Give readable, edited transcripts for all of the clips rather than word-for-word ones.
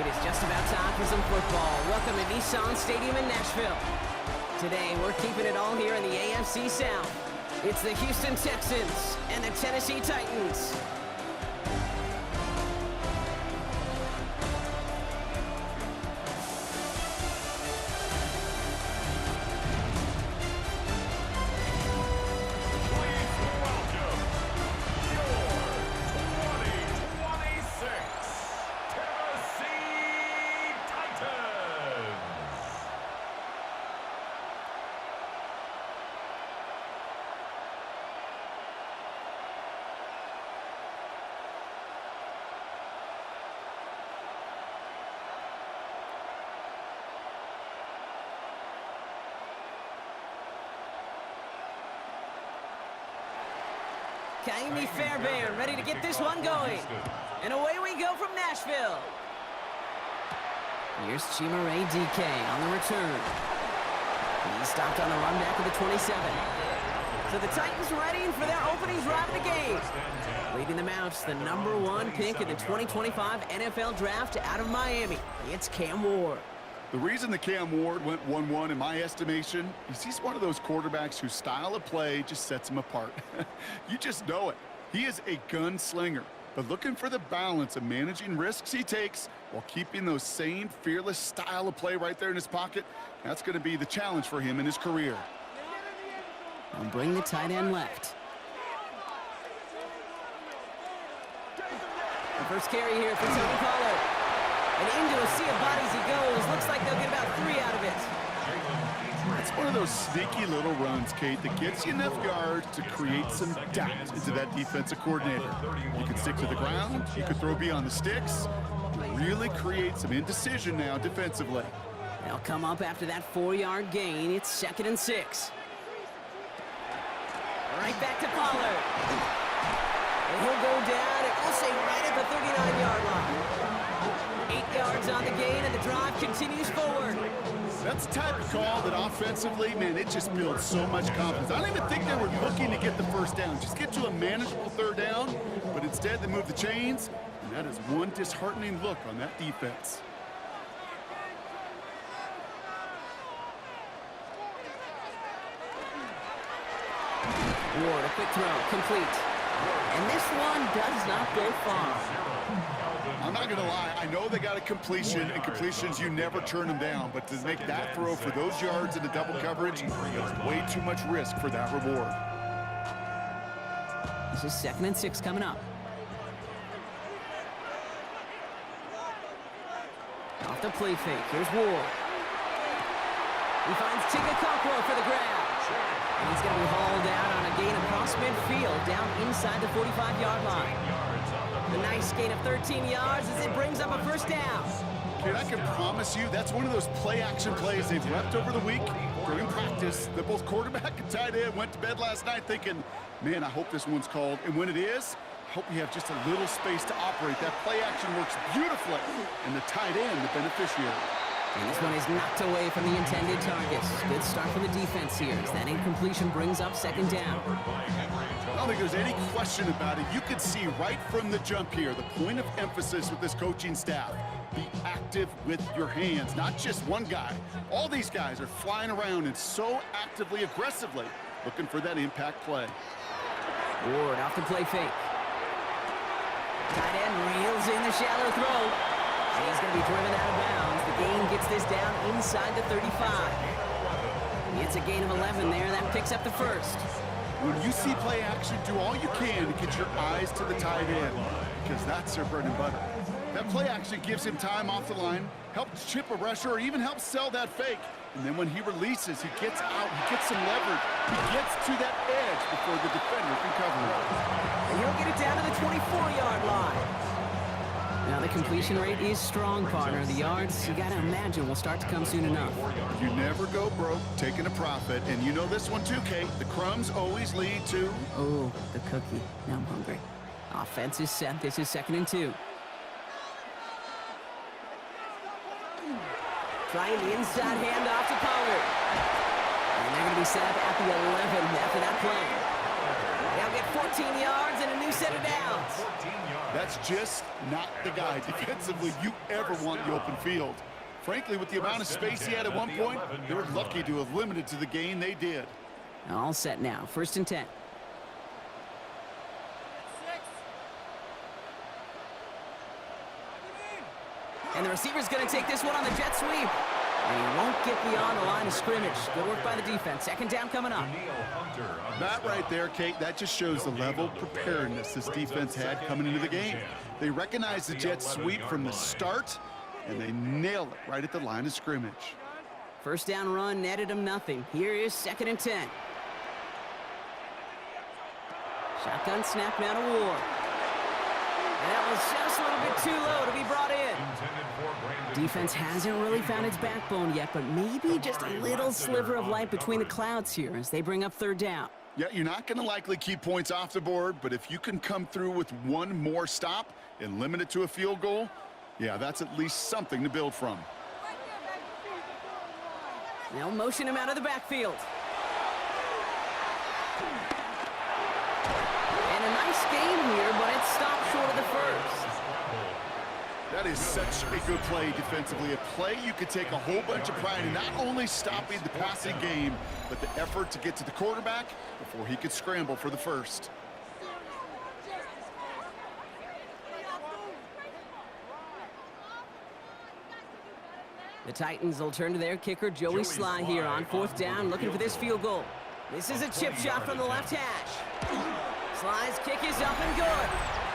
It is just about time for some football. Welcome to Nissan Stadium in Nashville. Today, we're keeping it all here in the AFC South. It's the Houston Texans and the Tennessee Titans. Kaimi Fairbairn ready to get this one going. And away we go from Nashville. Here's Chimaray DK on the return. He stopped on the run back of the 27. So the Titans ready for their opening drive of the game. Leading them out, the #1 pick in the 2025 NFL Draft out of Miami. It's Cam Ward. The reason that Cam Ward went 1-1 in my estimation is he's one of those quarterbacks whose style of play just sets him apart. You just know it. He is a gunslinger, but looking for the balance of managing risks he takes while keeping those same fearless style of play right there in his pocket, that's going to be the challenge for him in his career. And bring the tight end left. The first carry here for Tony Pollard. And into a sea of bodies he goes. Looks like they'll get about 3 out of it. It's one of those sneaky little runs, Kate, that gets you enough yards to create some doubt into that defensive coordinator. You can stick to the ground. You can throw beyond the sticks. Really create some indecision now defensively. They'll come up after that 4-yard gain. It's 2nd and 6. Right back to Pollard. And he'll go down, and we'll say right at the 39-yard line. 8 yards on the gain, and the drive continues forward. That's the type of call that offensively, man, it just builds so much confidence. I don't even think they were looking to get the first down. Just get to a manageable 3rd down, but instead they move the chains, and that is one disheartening look on that defense. Ward, a quick throw, complete. And this one does not go far. I'm not going to lie, I know they got a completion, and completions, you never turn them down, but to make that throw for those yards in the double coverage, it's way too much risk for that reward. This is 2nd and 6 coming up. Off the play fake, here's Ward. He finds Tigger Cockrell for the grab. And he's going to be hauled out on a gain across midfield, down inside the 45-yard line. A nice gain of 13 yards as it brings up a 1st down. Kid, I can promise you that's one of those play-action plays they've repped over the week during practice. That both quarterback and tight end went to bed last night thinking, man, I hope this one's called. And when it is, I hope we have just a little space to operate. That play-action works beautifully, and the tight end, the beneficiary. And this one is knocked away from the intended target. Good start from the defense here as that incompletion brings up 2nd down. I don't think there's any question about it. You could see right from the jump here, the point of emphasis with this coaching staff. Be active with your hands, not just one guy. All these guys are flying around and so actively, aggressively looking for that impact play. Ward off the play fake. Tight end reels in the shallow throw. And he's going to be driven out of bounds. The gain gets this down inside the 35. It's a gain of 11 there. That picks up the 1st. When you see play action, do all you can to get your eyes to the tight end, because that's their bread and butter. That play action gives him time off the line, helps chip a rusher, or even helps sell that fake. And then when he releases, he gets out, he gets some leverage. He gets to that edge before the defender can cover him. And he'll get it down to the 24-yard line. Now the completion rate is strong, partner. The yards, you got to imagine, will start to come soon enough. You never go broke taking a profit. And you know this one too, Kate. The crumbs always lead to... Oh, the cookie. Now I'm hungry. Offense is set. This is 2nd and 2. Trying the inside handoff to Pollard. And they're going to be set up at the 11 after that play. They'll get 14 yards and a new set of downs. That's just not the guy defensively you ever want in the open field. Frankly, with the amount of space he had at one point, they're lucky to have limited to the gain they did. All set now. 1st and 10. And the receiver's going to take this one on the jet sweep. And he won't get beyond the line of scrimmage. Good work by the defense. 2nd down coming up. That right there, Kate, that just shows the level of preparedness this defense had coming into the game. They recognized the jet sweep from the start, and they nailed it right at the line of scrimmage. 1st down run netted him nothing. Here is 2nd and 10. Shotgun snap now to Ward. And that was just a little bit too low to be brought in. Defense hasn't really found its backbone yet, but maybe just a little sliver of light between the clouds here as they bring up 3rd down. Yeah, you're not going to likely keep points off the board, but if you can come through with one more stop and limit it to a field goal, yeah, that's at least something to build from. They'll motion him out of the backfield. And a nice game here, but it stopped short of the 1st. That is such a good play defensively. A play you could take a whole bunch of pride in, not only stopping the passing game, but the effort to get to the quarterback before he could scramble for the 1st. The Titans will turn to their kicker, Joey Sly, here on 4th down, looking for this field goal. This is a chip shot from the left hash. Sly's kick is up and good.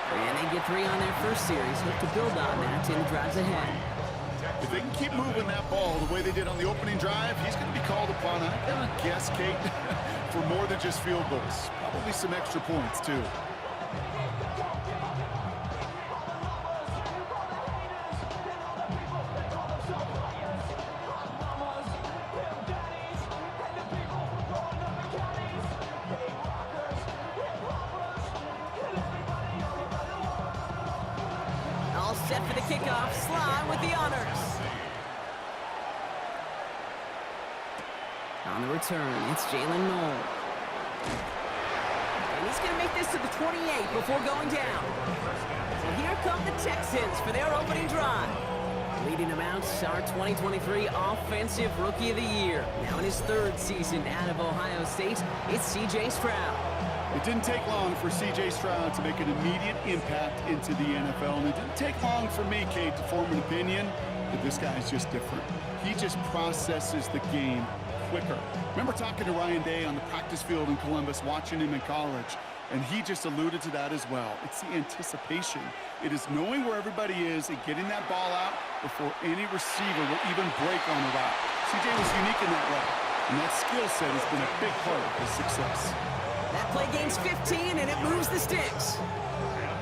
And they get 3 on their 1st series. Hope to build on that in the drives ahead. If they can keep moving that ball the way they did on the opening drive, he's going to be called upon, I would guess, Kate, for more than just field goals. Probably some extra points, too. Set for the kickoff. Sly with the honors. On the return, it's Jalen Knoll. And he's going to make this to the 28 before going down. So here come the Texans for their opening drive. Leading them out, our 2023 Offensive Rookie of the Year. Now in his 3rd season out of Ohio State, it's C.J. Stroud. It didn't take long for C.J. Stroud to make an immediate impact into the NFL, and it didn't take long for me, Kate, to form an opinion that this guy's just different. He just processes the game quicker. Remember talking to Ryan Day on the practice field in Columbus, watching him in college, and he just alluded to that as well. It's the anticipation. It is knowing where everybody is and getting that ball out before any receiver will even break on the route. C.J. was unique in that way, and that skill set has been a big part of his success. That play gains 15, and it moves the sticks.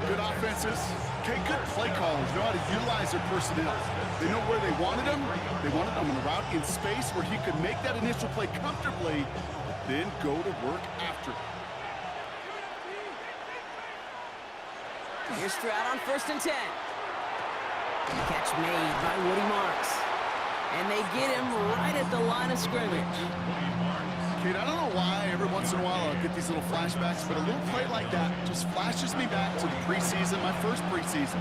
Good offenses. Okay, good play callers know how to utilize their personnel. They know where they wanted him. They wanted him on a route in space where he could make that initial play comfortably, but then go to work after it. Here's Stroud on 1st and 10. Catch made by Woody Marks. And they get him right at the line of scrimmage. Kate, I don't know why every once in a while I'll get these little flashbacks, but a little play like that just flashes me back to the preseason, my 1st preseason.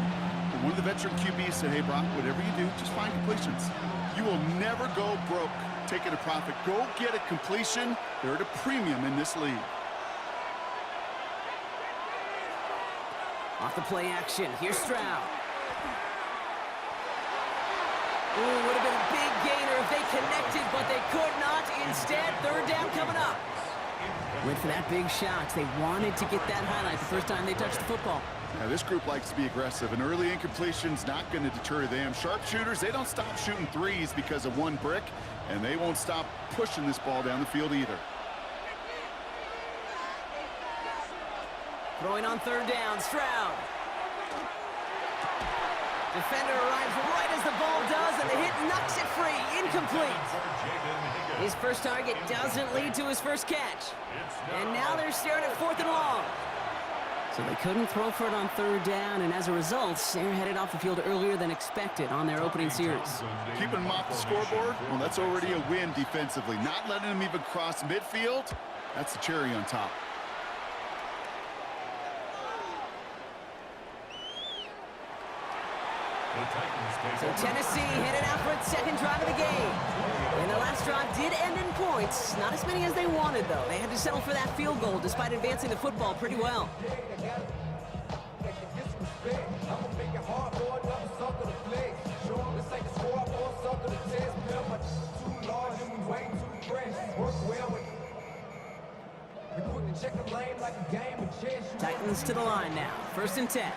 And one of the veteran QBs said, hey, Brock, whatever you do, just find completions. You will never go broke taking a profit. Go get a completion. They're at a premium in this league. Off the play action, here's Stroud. Ooh, would have been a big gainer if they connected, but they could not. Instead, 3rd down coming up. Went for that big shot. They wanted to get that highlight the first time they touched the football. Now, this group likes to be aggressive, and early incompletion's not going to deter them. Sharpshooters, they don't stop shooting threes because of one brick, and they won't stop pushing this ball down the field either. Throwing on 3rd down, Stroud. Defender arrives right as the ball does, and the hit knocks it free. Incomplete. His first target doesn't lead to his first catch. And now they're staring at 4th and long. So they couldn't throw for it on 3rd down, and as a result, they're headed off the field earlier than expected on their opening series. Keeping them off the scoreboard, well, that's already a win defensively. Not letting them even cross midfield, that's the cherry on top. So Tennessee headed out for its second drive of the game. And the last drive did end in points. Not as many as they wanted, though. They had to settle for that field goal despite advancing the football pretty well. Titans to the line now. 1st and 10.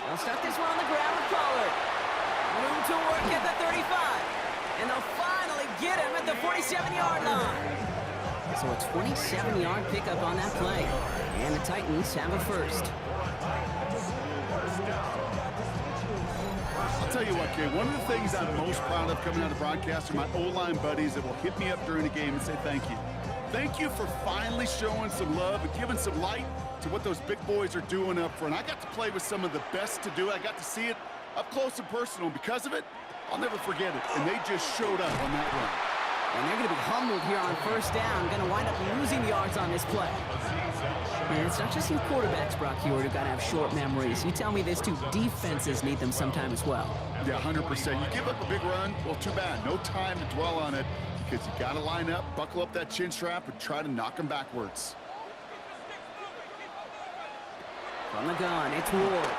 They'll start this one on the ground with Pollard. Room to work at the 35. And they'll finally get him at the 47-yard line. So a 27-yard pickup on that play. And the Titans have a first. I'll tell you what, Kay, one of the things I'm most proud of coming out of broadcast are my O-line buddies that will hit me up during the game and say thank you. Thank you for finally showing some love and giving some light to what those big boys are doing up front. I got to play with some of the best to do it. I got to see it up close and personal. Because of it, I'll never forget it. And they just showed up on that run. And they're going to be humbled here on 1st down. Going to wind up losing yards on this play. And it's not just you quarterbacks, Brock Heward, who got to have short memories. You tell me this too. Defenses need them sometime as well. Yeah, 100%. You give up a big run, well, too bad. No time to dwell on it because you got to line up, buckle up that chin strap, and try to knock them backwards. From the gun, it's Ward.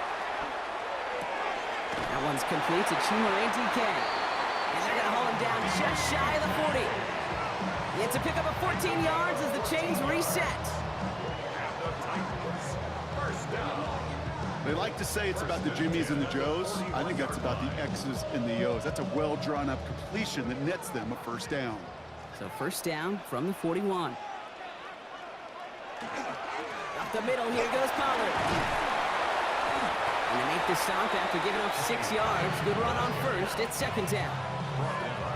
That one's complete to Chuma DK. And they're going to hold him down just shy of the 40. It's a pickup of 14 yards as the chains reset. They like to say it's about the Jimmies and the Joes. I think that's about the X's and the O's. That's a well-drawn-up completion that nets them a 1st down. So 1st down from the 41. Up the middle, here goes Pollard. And they make the stop after giving up 6 yards. Good run on 1st. It's 2nd down.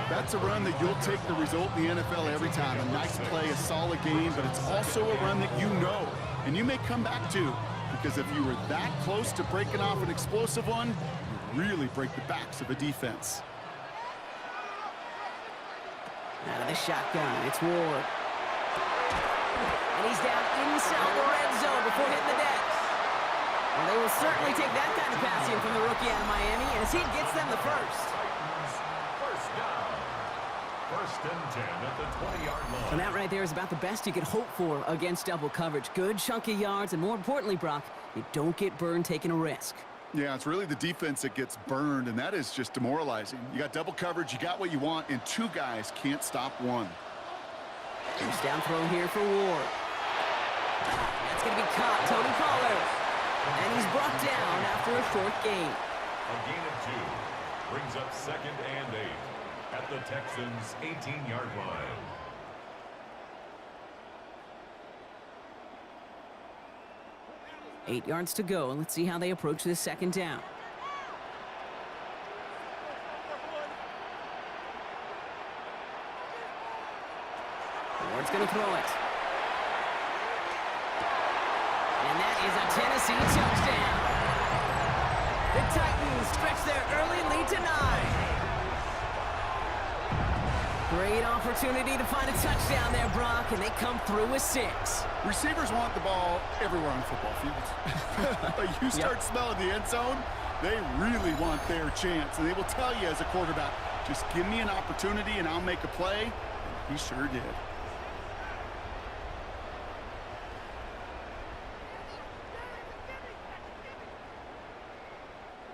That's a run that you'll take the result in the NFL every time. A nice play, a solid game, but it's also a run that you know and you may come back to. Because if you were that close to breaking off an explosive one, you really break the backs of a defense. Out of the shotgun, it's Ward. And he's down inside the red zone before hitting the deck. Well, they will certainly take that kind of passing from the rookie out of Miami as he gets them the first. 1st and 10 at the 20-yard line. And that right there is about the best you could hope for against double coverage. Good chunky yards, and more importantly, Brock, you don't get burned taking a risk. Yeah, it's really the defense that gets burned, and that is just demoralizing. You got double coverage, you got what you want, and 2 guys can't stop one. First down throw here for Ward. That's going to be caught, Tony Pollard. And he's brought down after a short gain. A gain of 2 brings up 2nd and 8 at the Texans' 18-yard line. Eight yards to go, and let's see how they approach this 2nd down. Ward's going to throw it. And that is a Tennessee touchdown. The Titans stretch their early lead to 9. Great opportunity to find a touchdown there, Brock, and they come through with 6. Receivers want the ball everywhere on football fields. But you start smelling the end zone, they really want their chance. And they will tell you as a quarterback, just give me an opportunity and I'll make a play. And he sure did.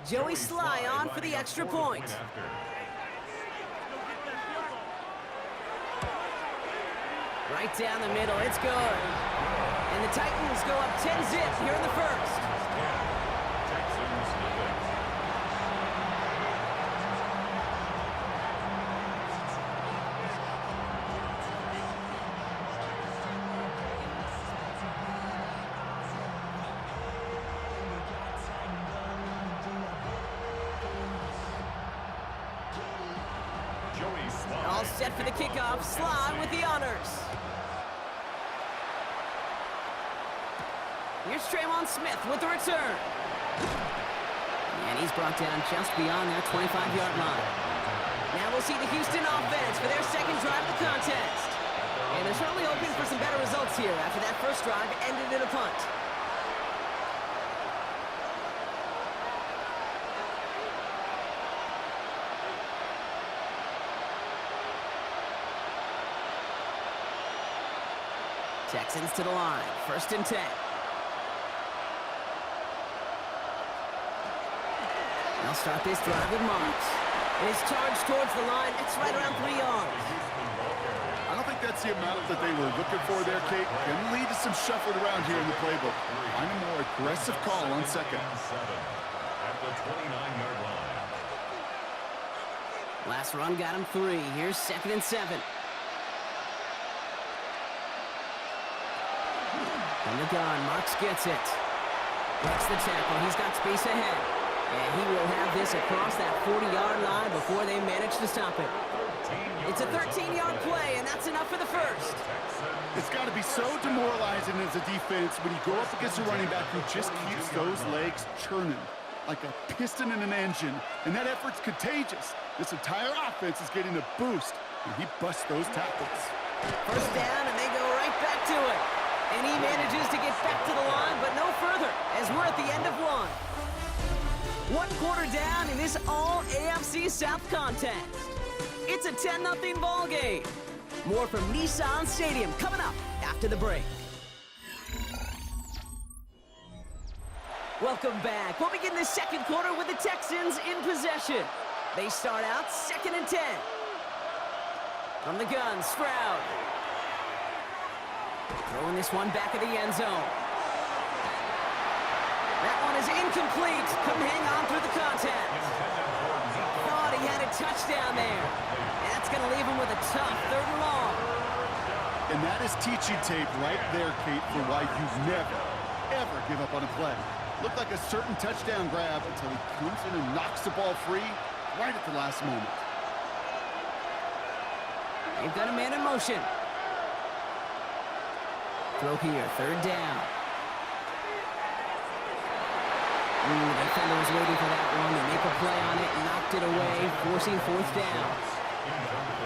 Joey Sly on for the extra point. Right down the middle, it's good. And the Titans go up 10-zip here in the first. Texans nothing. Joey Sly. All set for the kickoff. Sly with the honors. Here's Traymon Smith with the return. And he's brought down just beyond their 25-yard line. Now we'll see the Houston offense for their 2nd drive of the contest. And they're certainly hoping for some better results here after that first drive ended in a punt. Texans to the line. 1st and 10. They'll start this drive with Marks. His charge towards the line. It's right around 3 yards. I don't think that's the amount that they were looking for there, Kate. Can lead to some shuffling around here in the playbook. Find a more aggressive call on second. At the 29-yard line. Last run got him 3. Here's 2nd and 7. From the gun, Marks gets it. Breaks the tackle. He's got space ahead. And he will have this across that 40-yard line before they manage to stop it. It's a 13-yard play, and that's enough for the first. It's got to be so demoralizing as a defense when you go up against a running back who just keeps those legs churning like a piston in an engine, and that effort's contagious. This entire offense is getting a boost, and he busts those tackles. First down, and they go right back to it. And he manages to get back to the line, but no further, as we're at the end of one. 1 quarter down in this all-AFC South contest. It's a 10-0 ball game. More from Nissan Stadium coming up after the break. Welcome back. We'll begin the second quarter with the Texans in possession. They start out 2nd and 10. From the gun, Stroud. Throwing this one back of the end zone. That one is incomplete. Couldn't hang on through the contact. Thought he had a touchdown there. That's going to leave him with a tough 3rd and long. And that is teaching tape right there, Kate, for why you never, ever give up on a play. Looked like a certain touchdown grab until he comes in and knocks the ball free right at the last moment. They've got a man in motion. Throw here, 3rd down. Ooh, the defender was waiting for that one. They make a play on it, knocked it away, forcing 4th down.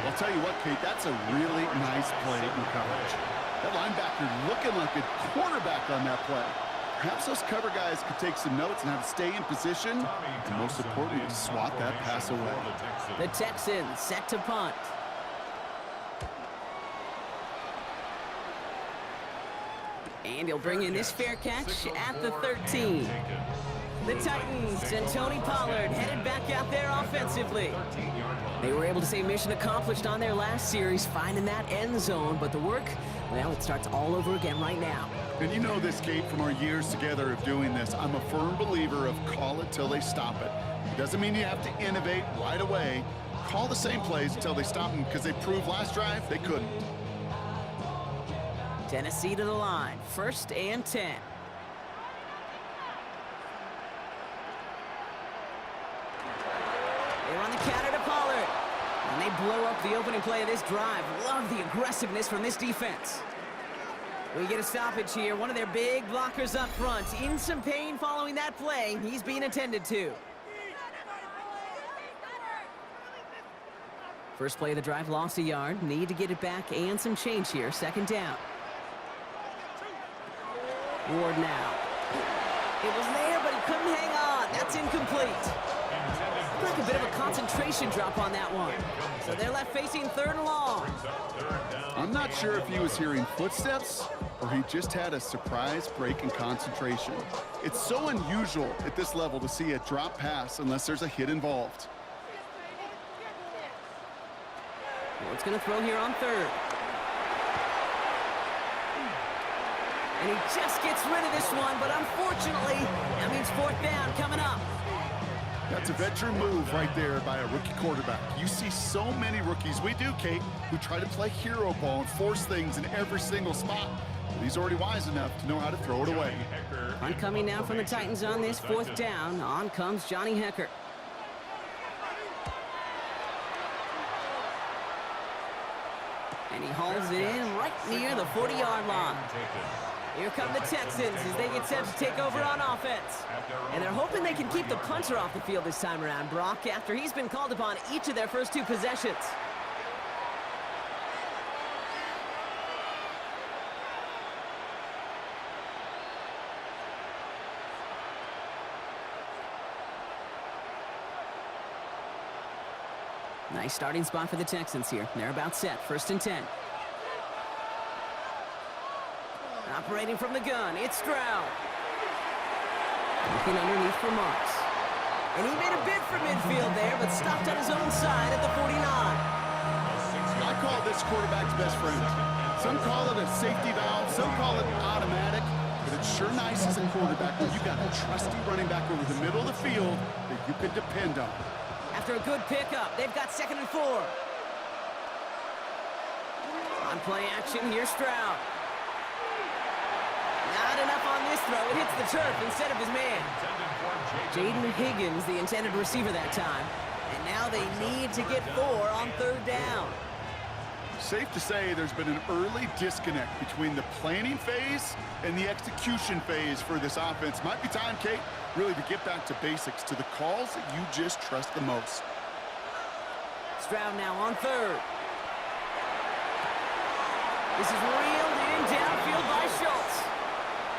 I'll tell you what, Kate, that's a really nice play in coverage. That linebacker looking like a quarterback on that play. Perhaps those cover guys could take some notes on how to stay in position, and most importantly, swat that pass away. The Texans set to punt. And he'll bring in this fair catch at the 13. The Titans and Tony Pollard headed back out there offensively. They were able to say mission accomplished on their last series, finding that end zone. But the work, well, it starts all over again right now. And you know this, Kate, from our years together of doing this. I'm a firm believer of call it till they stop it. It doesn't mean you have to innovate right away. Call the same plays until they stop them, because they proved last drive they couldn't. Tennessee to the line, 1st and 10. They run the counter to Pollard. And they blow up the opening play of this drive. Love the aggressiveness from this defense. We get a stoppage here. One of their big blockers up front. In some pain following that play. He's being attended to. First play of the drive, lost a yard. Need to get it back and some change here. 2nd down. Ward now. It was there, but he couldn't hang on. That's incomplete. Looked like a bit of a concentration drop on that one. So they're left facing 3rd and long. I'm not sure if he was hearing footsteps or he just had a surprise break in concentration. It's so unusual at this level to see a drop pass unless there's a hit involved. Ward's going to throw here on 3rd. And he just gets rid of this one, but unfortunately, that means 4th down coming up. That's a veteran move right there by a rookie quarterback. You see so many rookies, we do, Kate, who try to play hero ball and force things in every single spot. But he's already wise enough to know how to throw it away. Punt coming now from the Titans on this 4th down. On comes Johnny Hekker. And he hauls it in right near the 40-yard line. Here come the Texans as they get set to take over on offense. And they're hoping they can keep the punter off the field this time around, Brock, after he's been called upon each of their first 2 possessions. Nice starting spot for the Texans here. They're about set. 1st and 10. Operating from the gun, it's Stroud. Looking underneath for Marks. And he made a bid for midfield there, but stopped on his own side at the 49. I call this quarterback's best friend. Some call it a safety valve, some call it automatic, but it's sure nice as a quarterback when you got a trusty running back over the middle of the field that you can depend on. After a good pickup, they've got 2nd and 4. On play action, here's Stroud. Not enough on this throw. It hits the turf instead of his man. Jaden Higgins, the intended receiver that time. And now they need to get 4 on 3rd down. Safe to say there's been an early disconnect between the planning phase and the execution phase for this offense. Might be time, Kate, really to get back to basics, to the calls that you just trust the most. Stroud now on 3rd. This is reeled in downfield by Schultz.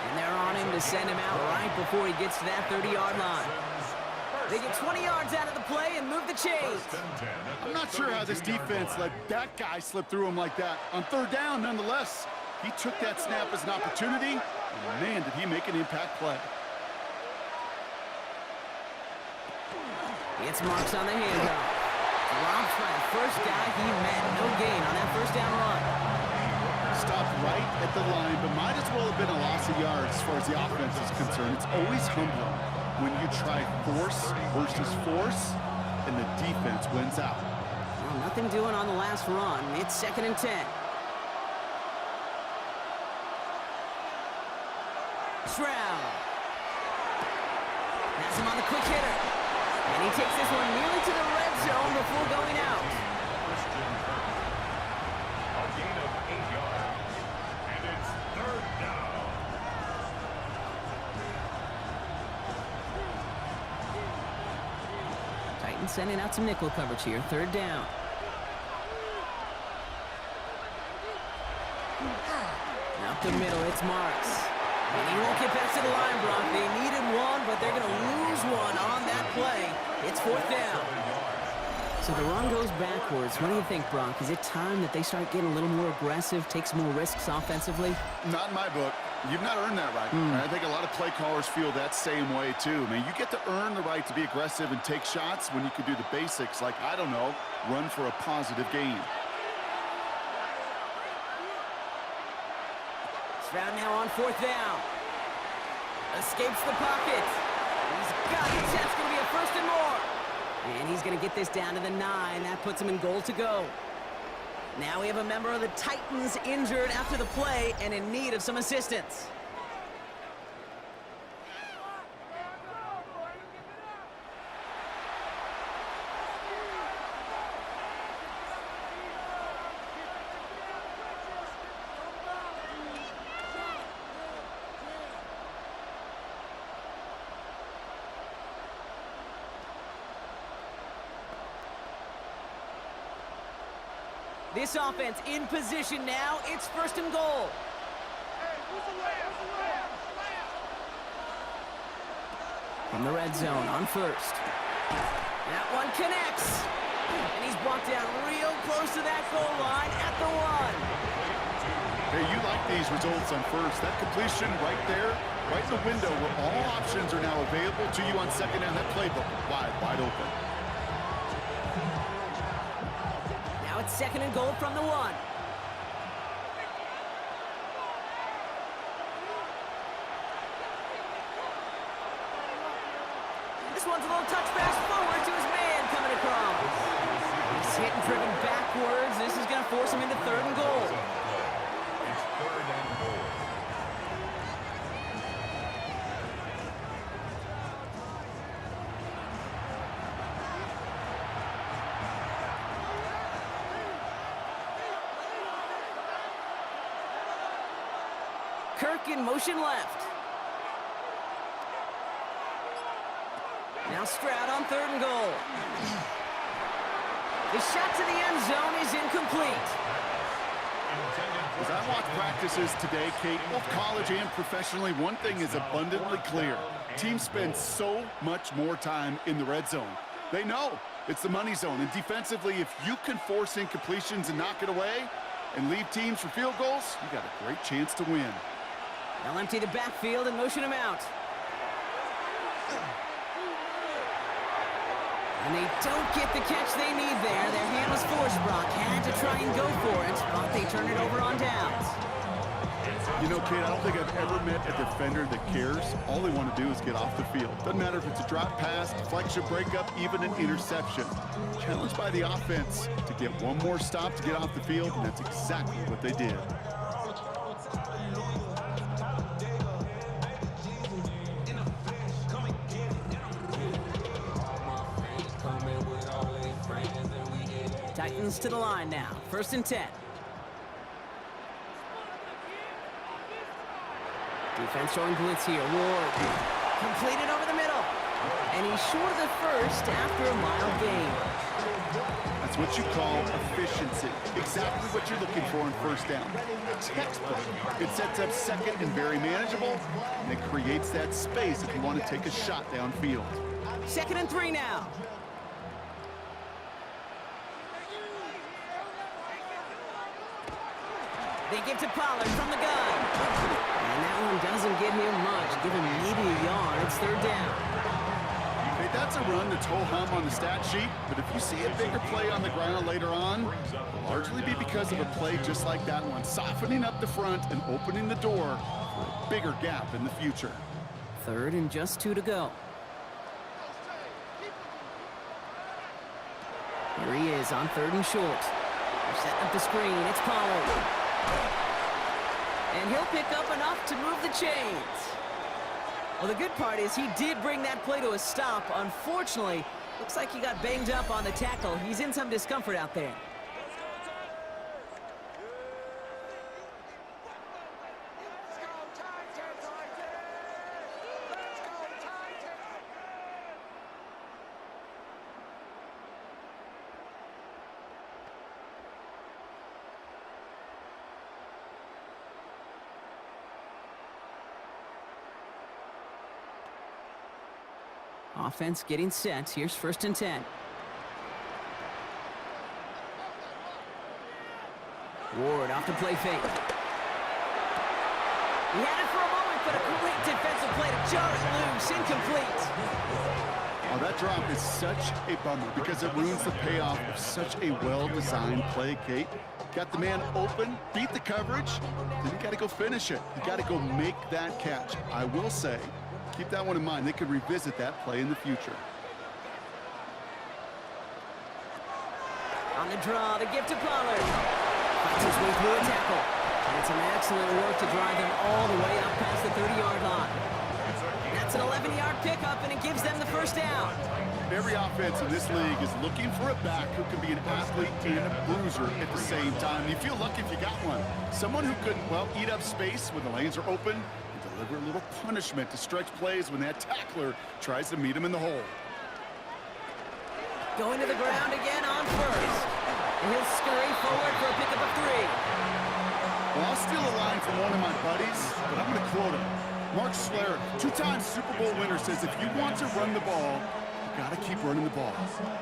And they're on him to send him out right before he gets to that 30-yard line. They get 20 yards out of the play and move the chains. I'm not sure how this defense let that guy slip through him like that. On 3rd down, nonetheless, he took that snap as an opportunity, and man, did he make an impact play. It's Marks on the handoff. Dropped by the first guy he met. No gain on that 1st down run. Stopped right at the line, but might as well have been a loss of yards as far as the offense is concerned. It's always humbling when you try force versus force, and the defense wins out. Well, nothing doing on the last run. It's 2nd and 10. Stroud. Has him on the quick hitter. And he takes this one nearly to the red zone before going out. A gain of 8 yards. And it's 3rd down. Titans sending out some nickel coverage here. 3rd down. Out the middle, it's Marks. And he won't get back to the line, Brock. They needed one, but they're going to lose one on that play. It's 4th down. So the run goes backwards. What do you think, Brock? Is it time that they start getting a little more aggressive, take some more risks offensively? Not in my book. You've not earned that right. I think a lot of play callers feel that same way, too. I mean, you get to earn the right to be aggressive and take shots when you can do the basics, like, I don't know, run for a positive gain. Stroud now on 4th down. Escapes the pocket. He's got it. That's going to be a 1st and more. And he's going to get this down to the 9. That puts him in goal to go. Now we have a member of the Titans injured after the play and in need of some assistance. This offense in position now. It's 1st and goal. From the red zone on 1st. That one connects. And he's brought down real close to that goal line at the 1. Hey, you like these results on 1st. That completion right there, right in the window where all options are now available to you on 2nd down. That playbook wide open. Now it's 2nd and goal from the 1. This one's a little touch pass forward to his man coming across. He's hit and driven backwards. This is going to force him into 3rd and goal. It's 3rd and goal. Kirk in motion left. Now Stroud on 3rd and goal. The shot to the end zone is incomplete. As I watch practices today, Kate, both college and professionally, one thing is abundantly clear. Teams spend so much more time in the red zone. They know it's the money zone. And defensively, if you can force incompletions and knock it away and leave teams for field goals, you got a great chance to win. They'll empty the backfield and motion him out. And they don't get the catch they need there. Their hand was forced. Brock had to try and go for it, but they turn it over on downs. You know, Kate, I don't think I've ever met a defender that cares. All they want to do is get off the field. Doesn't matter if it's a drop pass, deflection, breakup, even an interception. Challenged by the offense to get one more stop to get off the field, and that's exactly what they did. Titans to the line now. 1st and 10. Defense showing blitz here. Ward completed over the middle. And he's short of the first after a mild gain. That's what you call efficiency. Exactly what you're looking for in 1st down. Textbook. It sets up 2nd and very manageable, and it creates that space if you want to take a shot downfield. 2nd and 3 now. They give to Pollard from the gun. And that one doesn't get him much. Give him maybe a yard. It's 3rd down. Okay, that's a run that's ho-hum on the stat sheet, but if you see a bigger play on the ground later on, it'll largely be because of a play just like that one, softening up the front and opening the door for a bigger gap in the future. 3rd and just 2 to go. Here he is on 3rd and short. They're setting up the screen. It's Pollard. And he'll pick up enough to move the chains. Well, the good part is he did bring that play to a stop. Unfortunately, looks like he got banged up on the tackle. He's in some discomfort out there. Offense getting set. Here's 1st and 10. Ward off to play fake. He had it for a moment, but a great defensive play to jar it loose. Incomplete. Oh, that drop is such a bummer because it ruins the payoff of such a well-designed play, Kate. Got the man open, beat the coverage, then you got to go finish it. You got to go make that catch. I will say, keep that one in mind. They could revisit that play in the future. On the draw, the gift to Pollard. Fights his way through a tackle. And it's an excellent work to drive them all the way up past the 30-yard line. That's an 11-yard pickup, and it gives them the 1st down. Every offense in this league is looking for a back who can be an athlete and a bruiser at the same time. You feel lucky if you got one. Someone who could, well, eat up space when the lanes are open, deliver a little punishment to stretch plays when that tackler tries to meet him in the hole. Going to the ground again on 1st. And he'll scurry forward for a pickup of 3. Well, I'll steal a line from one of my buddies, but I'm going to quote him. Mark Schlereth, 2-time Super Bowl winner, says if you want to run the ball, you got to keep running the ball.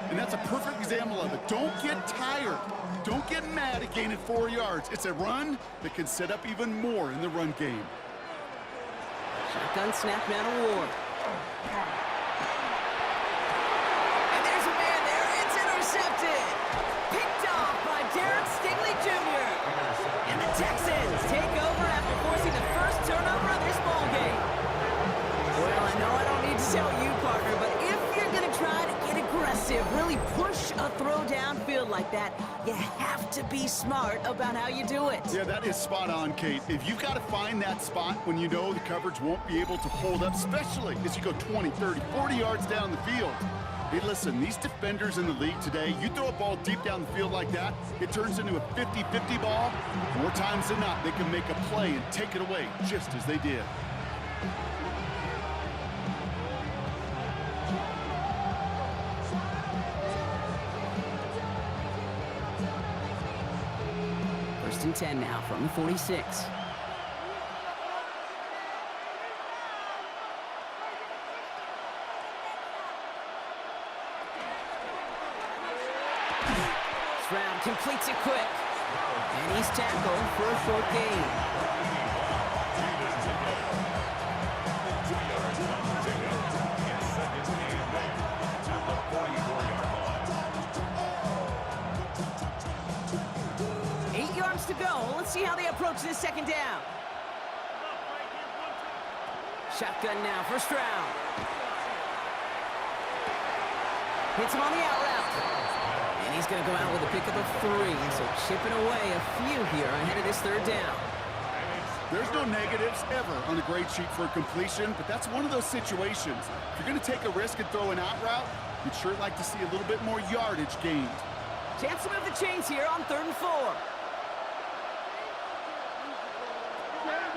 And that's a perfect example of it. Don't get tired. Don't get mad at gaining 4 yards. It's a run that can set up even more in the run game. Shotgun snap now to Ward. And there's a man there. It's intercepted. Picked off by Derek Stingley Jr. And the Texans take over after forcing the first turnover of this ballgame. Well, I know I don't need to tell you, partner, but if you're going to try to get aggressive, really push a throw downfield like that, you have to be smart about how you do it. Yeah, that is spot on, Kate. If you've got to find that spot when you know the coverage won't be able to hold up, especially as you go 20, 30, 40 yards down the field. Hey, listen, these defenders in the league today, you throw a ball deep down the field like that, it turns into a 50-50 ball. More times than not, they can make a play and take it away, just as they did. First and 10 now from the 46. Stroud completes it quick. And he's tackled for a short gain. To go. Let's see how they approach this second down. Shotgun now, first round. Hits him on the out route. And he's going to go out with a pick of a 3. So chipping away a few here ahead of this third down. There's no negatives ever on a grade sheet for completion, but that's one of those situations. If you're going to take a risk and throw an out route, you'd sure like to see a little bit more yardage gained. Chance to move the chains here on 3rd and 4.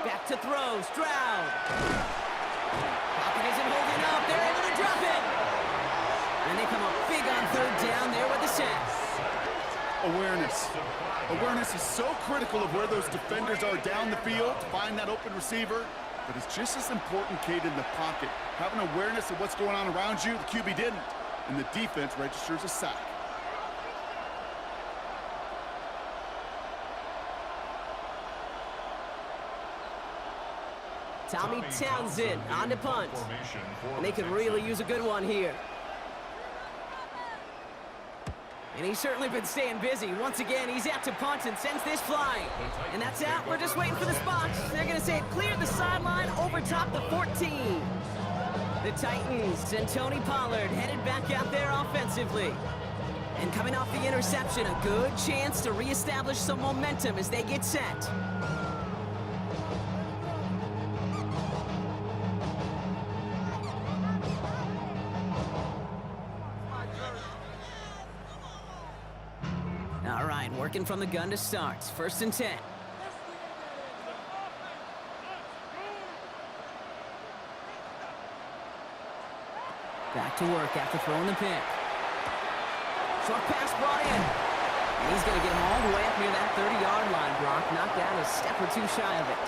Back to throw, Stroud. Pocket isn't holding up. They're able to drop it. And they come up big on 3rd down there with the sack. Awareness. Awareness is so critical of where those defenders are down the field to find that open receiver. But it's just as important, Kate, in the pocket. Having awareness of what's going on around you, the QB didn't. And the defense registers a sack. Tommy Townsend on to punt. And they could really use a good one here. And he's certainly been staying busy. Once again, he's out to punt and sends this flying. And that's out. We're just waiting for the spots. They're going to say it cleared the sideline over top the 14. The Titans and Tony Pollard headed back out there offensively. And coming off the interception, a good chance to reestablish some momentum as they get set. All right, working from the gun to start. 1st and 10. Back to work after throwing the pick. Short pass brought in. And he's going to get him all the way up near that 30-yard line, Brock. Knocked out a step or 2 shy of it.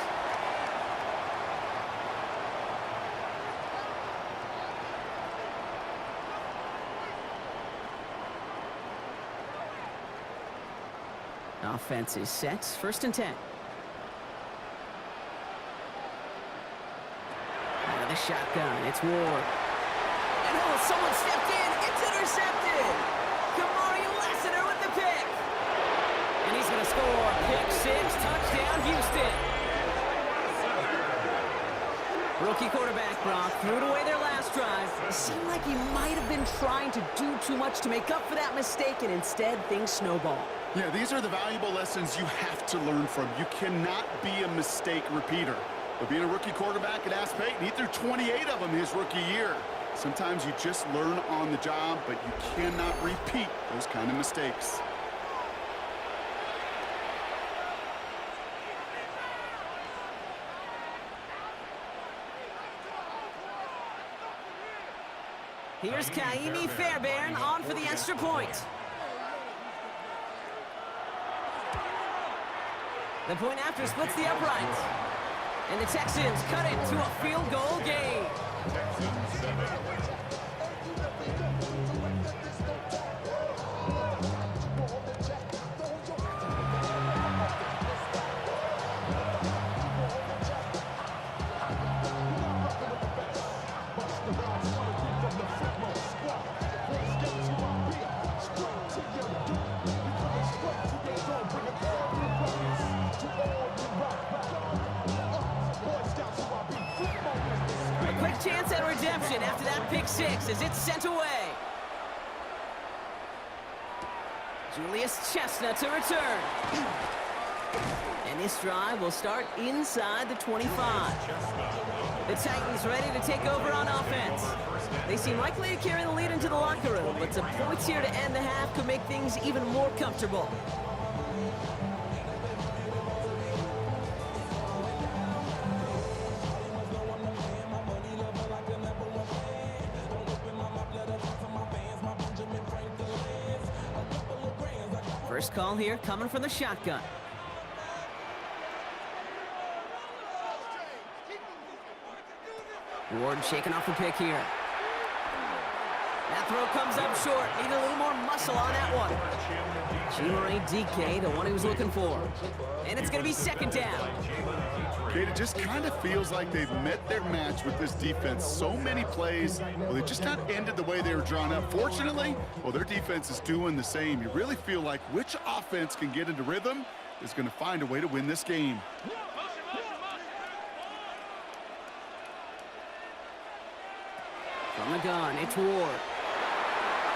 Offense is set. 1st and 10. Out of the shotgun, it's Ward. And oh, someone stepped in. It's intercepted. Kamari Lassiter with the pick. And he's going to score. Pick 6, touchdown, Houston. Rookie quarterback, Brock, threw it away their last drive. It seemed like he might have been trying to do too much to make up for that mistake, and instead things snowball. Yeah, these are the valuable lessons you have to learn from. You cannot be a mistake repeater. But being a rookie quarterback at Ask Peyton, he threw 28 of them his rookie year. Sometimes you just learn on the job, but you cannot repeat those kind of mistakes. Here's Kaimi Fairbairn on for the extra point. The point after splits the uprights. And the Texans cut it to a field goal game. Chance at redemption after that pick 6 as it's sent away. Julius Chestnut to return. And this drive will start inside the 25. The Titans ready to take over on offense. They seem likely to carry the lead into the locker room, but some points here to end the half could make things even more comfortable. First call here coming from the shotgun. Ward shaking off the pick here. That throw comes up short. Need a little more muscle on that one. Chimere DK, the one he was looking for. And it's going to be second down. Kate, it just kind of feels like they've met their match with this defense. So many plays, well, they just not ended the way they were drawn up. Fortunately, well, their defense is doing the same. You really feel like which offense can get into rhythm is going to find a way to win this game. From the gun, it's Ward.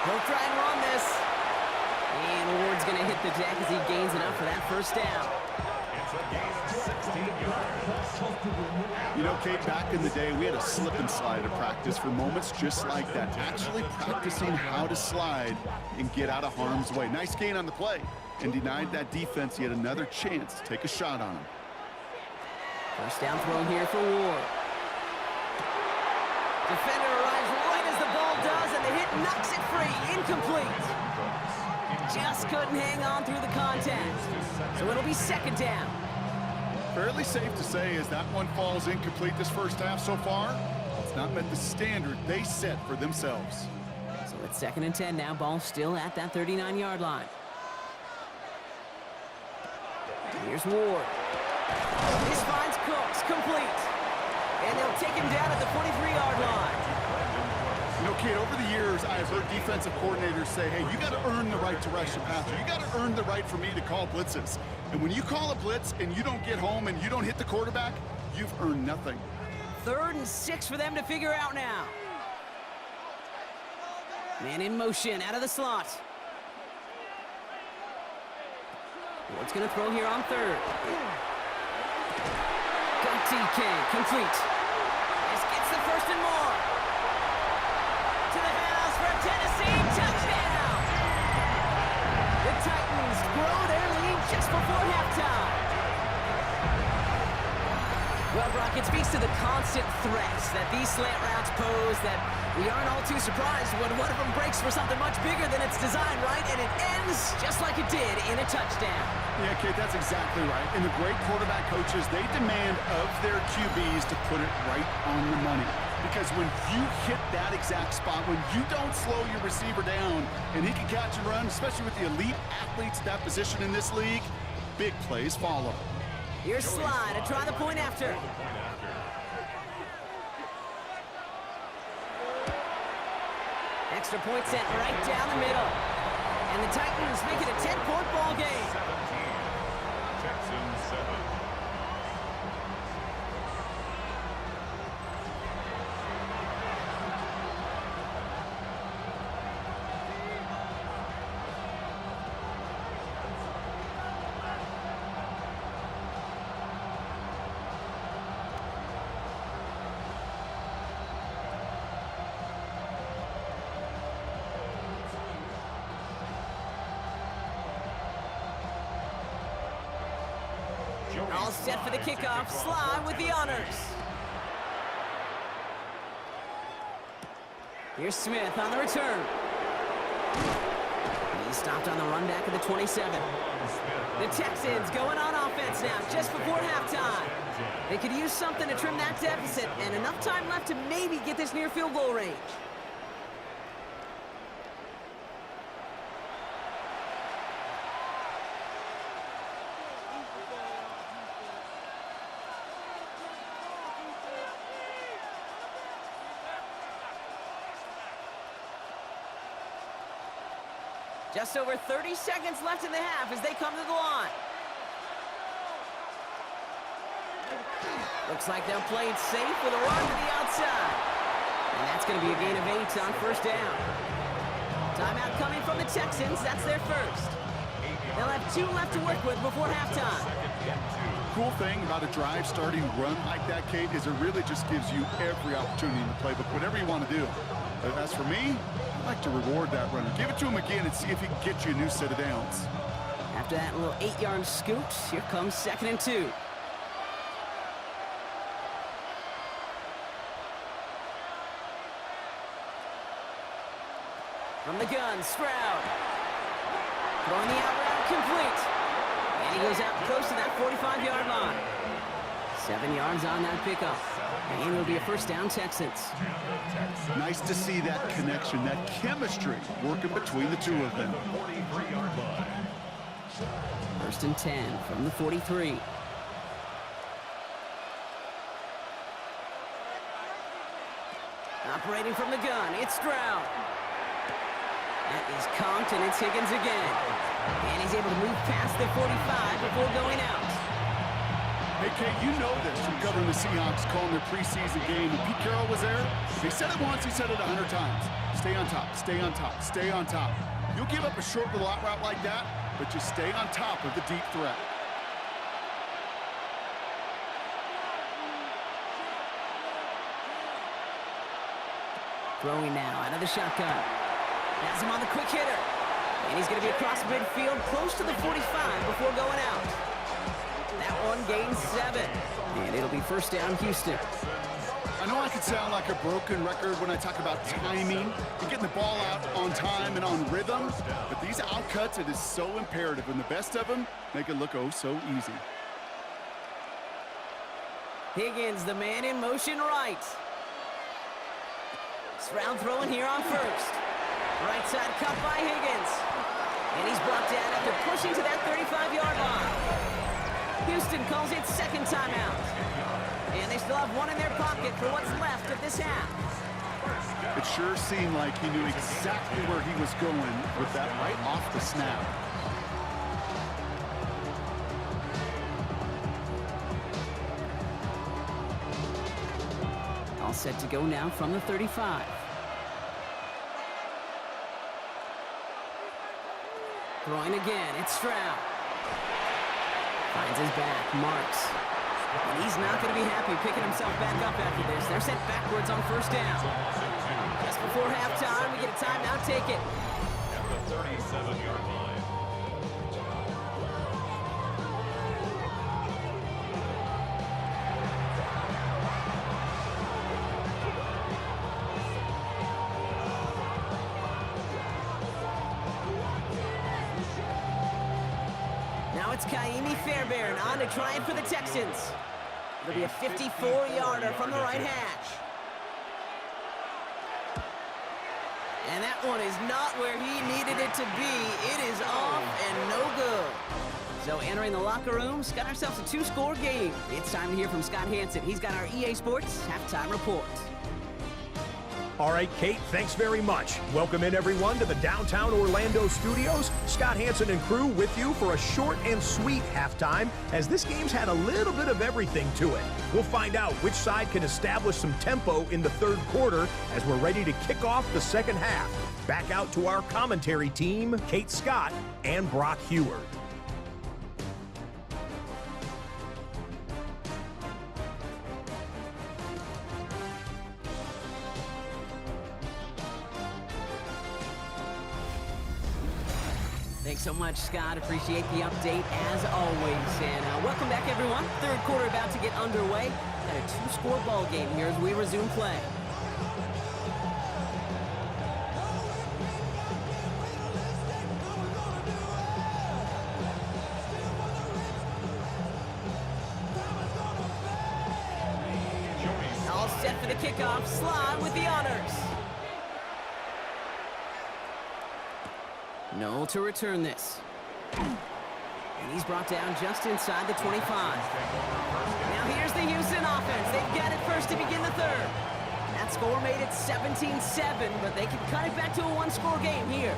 He'll try and run this. And Ward's going to hit the deck as he gains enough for that first down. It's a gain of 16 yards. You know, Kate, back in the day, we had a slip and slide at practice for moments just like that. Actually practicing how to slide and get out of harm's way. Nice gain on the play. And denied that defense yet another chance to take a shot on him. First down throw here for Ward. Defender arrives right as the ball does, and the hit knocks it free. Incomplete. Just couldn't hang on through the contact. So it'll be second down. Fairly safe to say as that one falls incomplete this first half so far, it's not met the standard they set for themselves. So it's second and 10 now. Ball still at that 39-yard line. Here's Ward. This finds Cooks, complete. And they'll take him down at the 43-yard line. You know, Kate, over the years, I've heard defensive coordinators say, hey, you got to earn the right to rush the passer. You got to earn the right for me to call blitzes. And when you call a blitz and you don't get home and you don't hit the quarterback, you've earned nothing. 3rd and 6 for them to figure out now. Man in motion, out of the slot. Ward's going to throw here on 3rd. Got DK, complete. This gets the first and more. To the house for a Tennessee touchdown. The Titans grow their lead just before halftime. Well, Brock, it speaks to the constant threats that these slant routes pose that we aren't all too surprised when one of them breaks for something much bigger than its design, right? And it ends just like it did in a touchdown. Yeah, Kate, that's exactly right. And the great quarterback coaches, they demand of their QBs to put it right on the money. Because when you hit that exact spot, when you don't slow your receiver down and he can catch and run, especially with the elite athletes at that position in this league, big plays follow. Here's Slide to try the point after. Extra point set right down the middle. And the Titans make it a 10-point ball game. 17. Texans 7. All set for the kickoff. Slide with the honors. Here's Smith on the return. He stopped on the run back of the 27. The Texans going on offense now, just before halftime. They could use something to trim that deficit, and enough time left to maybe get this near field goal range. Just over 30 seconds left in the half as they come to the line. Looks like they'll play it safe with a run to the outside. And that's going to be a gain of 8 on first down. Timeout coming from the Texans. That's their first. They'll have 2 left to work with before halftime. Cool thing about a drive starting run like that, Kate, is it really just gives you every opportunity in the playbook, whatever you want to do. But as for me, I like to reward that runner. Give it to him again and see if he can get you a new set of downs. After that little 8-yard scoot, here comes 2nd and 2. From the gun, Stroud. Throwing the out route complete. And he goes out close to that 45-yard line. 7 yards on that pickup. And it'll be a first down, Texans. Nice to see that connection, that chemistry working between the two of them. 43-yard line. First and 10 from the 43. Operating from the gun, it's Stroud. That is conked, and it's Higgins again. And he's able to move past the 45 before going out. Hey, Kate, you know this from covering the Seahawks, calling their preseason game. And Pete Carroll was there. He said it once, he said it 100 times. Stay on top, stay on top, stay on top. You'll give up a short little out route like that, but just stay on top of the deep threat. Throwing now out of the shotgun. Has him on the quick hitter. And he's going to be across midfield close to the 45 before going out. That one gains 7. And it'll be first down, Houston. I know I could sound like a broken record when I talk about timing and getting the ball out on time and on rhythm, but these outcuts, it is so imperative, and the best of them make it look oh so easy. Higgins, the man in motion right. Stroud throwing here on first. Right side cut by Higgins. And he's brought down after pushing to that 35-yard line. Houston calls it second timeout. And they still have one in their pocket for what's left of this half. It sure seemed like he knew exactly where he was going with that right off the snap. All set to go now from the 35. Throwing again, it's Stroud. Finds his back, marks. And he's not going to be happy picking himself back up after this. They're sent backwards on first down. Just before halftime, we get a timeout, take it. At the 37-yard line. Fairbairn on to try it for the Texans. It'll be a 54-yarder from the right hash. And that one is not where he needed it to be. It is off and no good. So entering the locker room, got ourselves a 2-score game. It's time to hear from Scott Hansen. He's got our EA Sports halftime report. All right, Kate, thanks very much. Welcome in, everyone, to the downtown Orlando studios. Scott Hansen and crew with you for a short and sweet halftime, as this game's had a little bit of everything to it. We'll find out which side can establish some tempo in the third quarter as we're ready to kick off the second half. Back out to our commentary team, Kate Scott and Brock Heward. Thanks so much, Scott. Appreciate the update as always. And welcome back, everyone. Third quarter about to get underway. Got a 2-score ball game here as we resume play. All set for the kickoff. Slide with the honors. Noel to return this. And he's brought down just inside the 25. Now here's the Houston offense. They've got it first to begin the third. That score made it 17-7, but they can cut it back to a 1-score game here.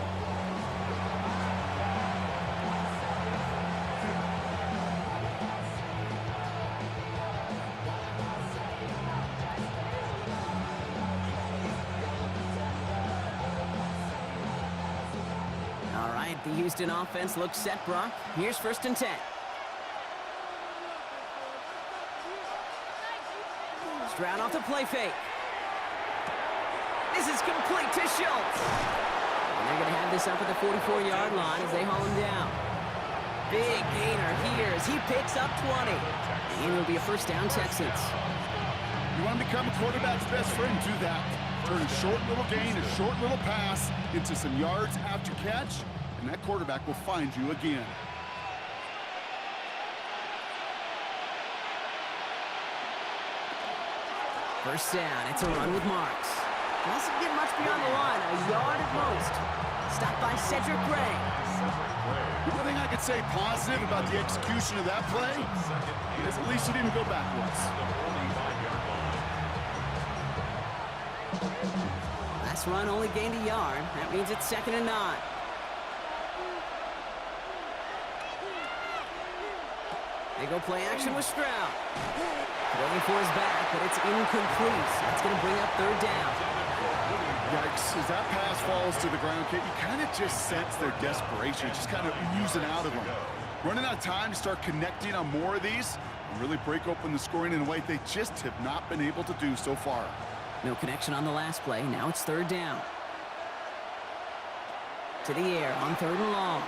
The Houston offense looks set, Brock. Here's first and 10. Stroud off the play fake. This is complete to Schultz. And they're going to have this up at the 44-yard line as they haul him down. Big gainer here as he picks up 20. And it'll be a first down, Texans. You want to become a quarterback's best friend? Do that. Turn a short little gain, a short little pass into some yards after catch, and that quarterback will find you again. First down, it's a run with Marks. Doesn't get much beyond the line, a yard at most. Stopped by Cedric Gray. The only thing I could say positive about the execution of that play is at least he didn't go backwards. Last run only gained a yard. That means it's 2nd and 9. They go play action with Stroud. Going for his back, but it's incomplete. That's going to bring up 3rd down. Yikes, as that pass falls to the ground, Kate, you kind of just sense their desperation, just kind of oozing out of them. Running out of time to start connecting on more of these and really break open the scoring in a way they just have not been able to do so far. No connection on the last play. Now it's 3rd down. To the air on 3rd and long.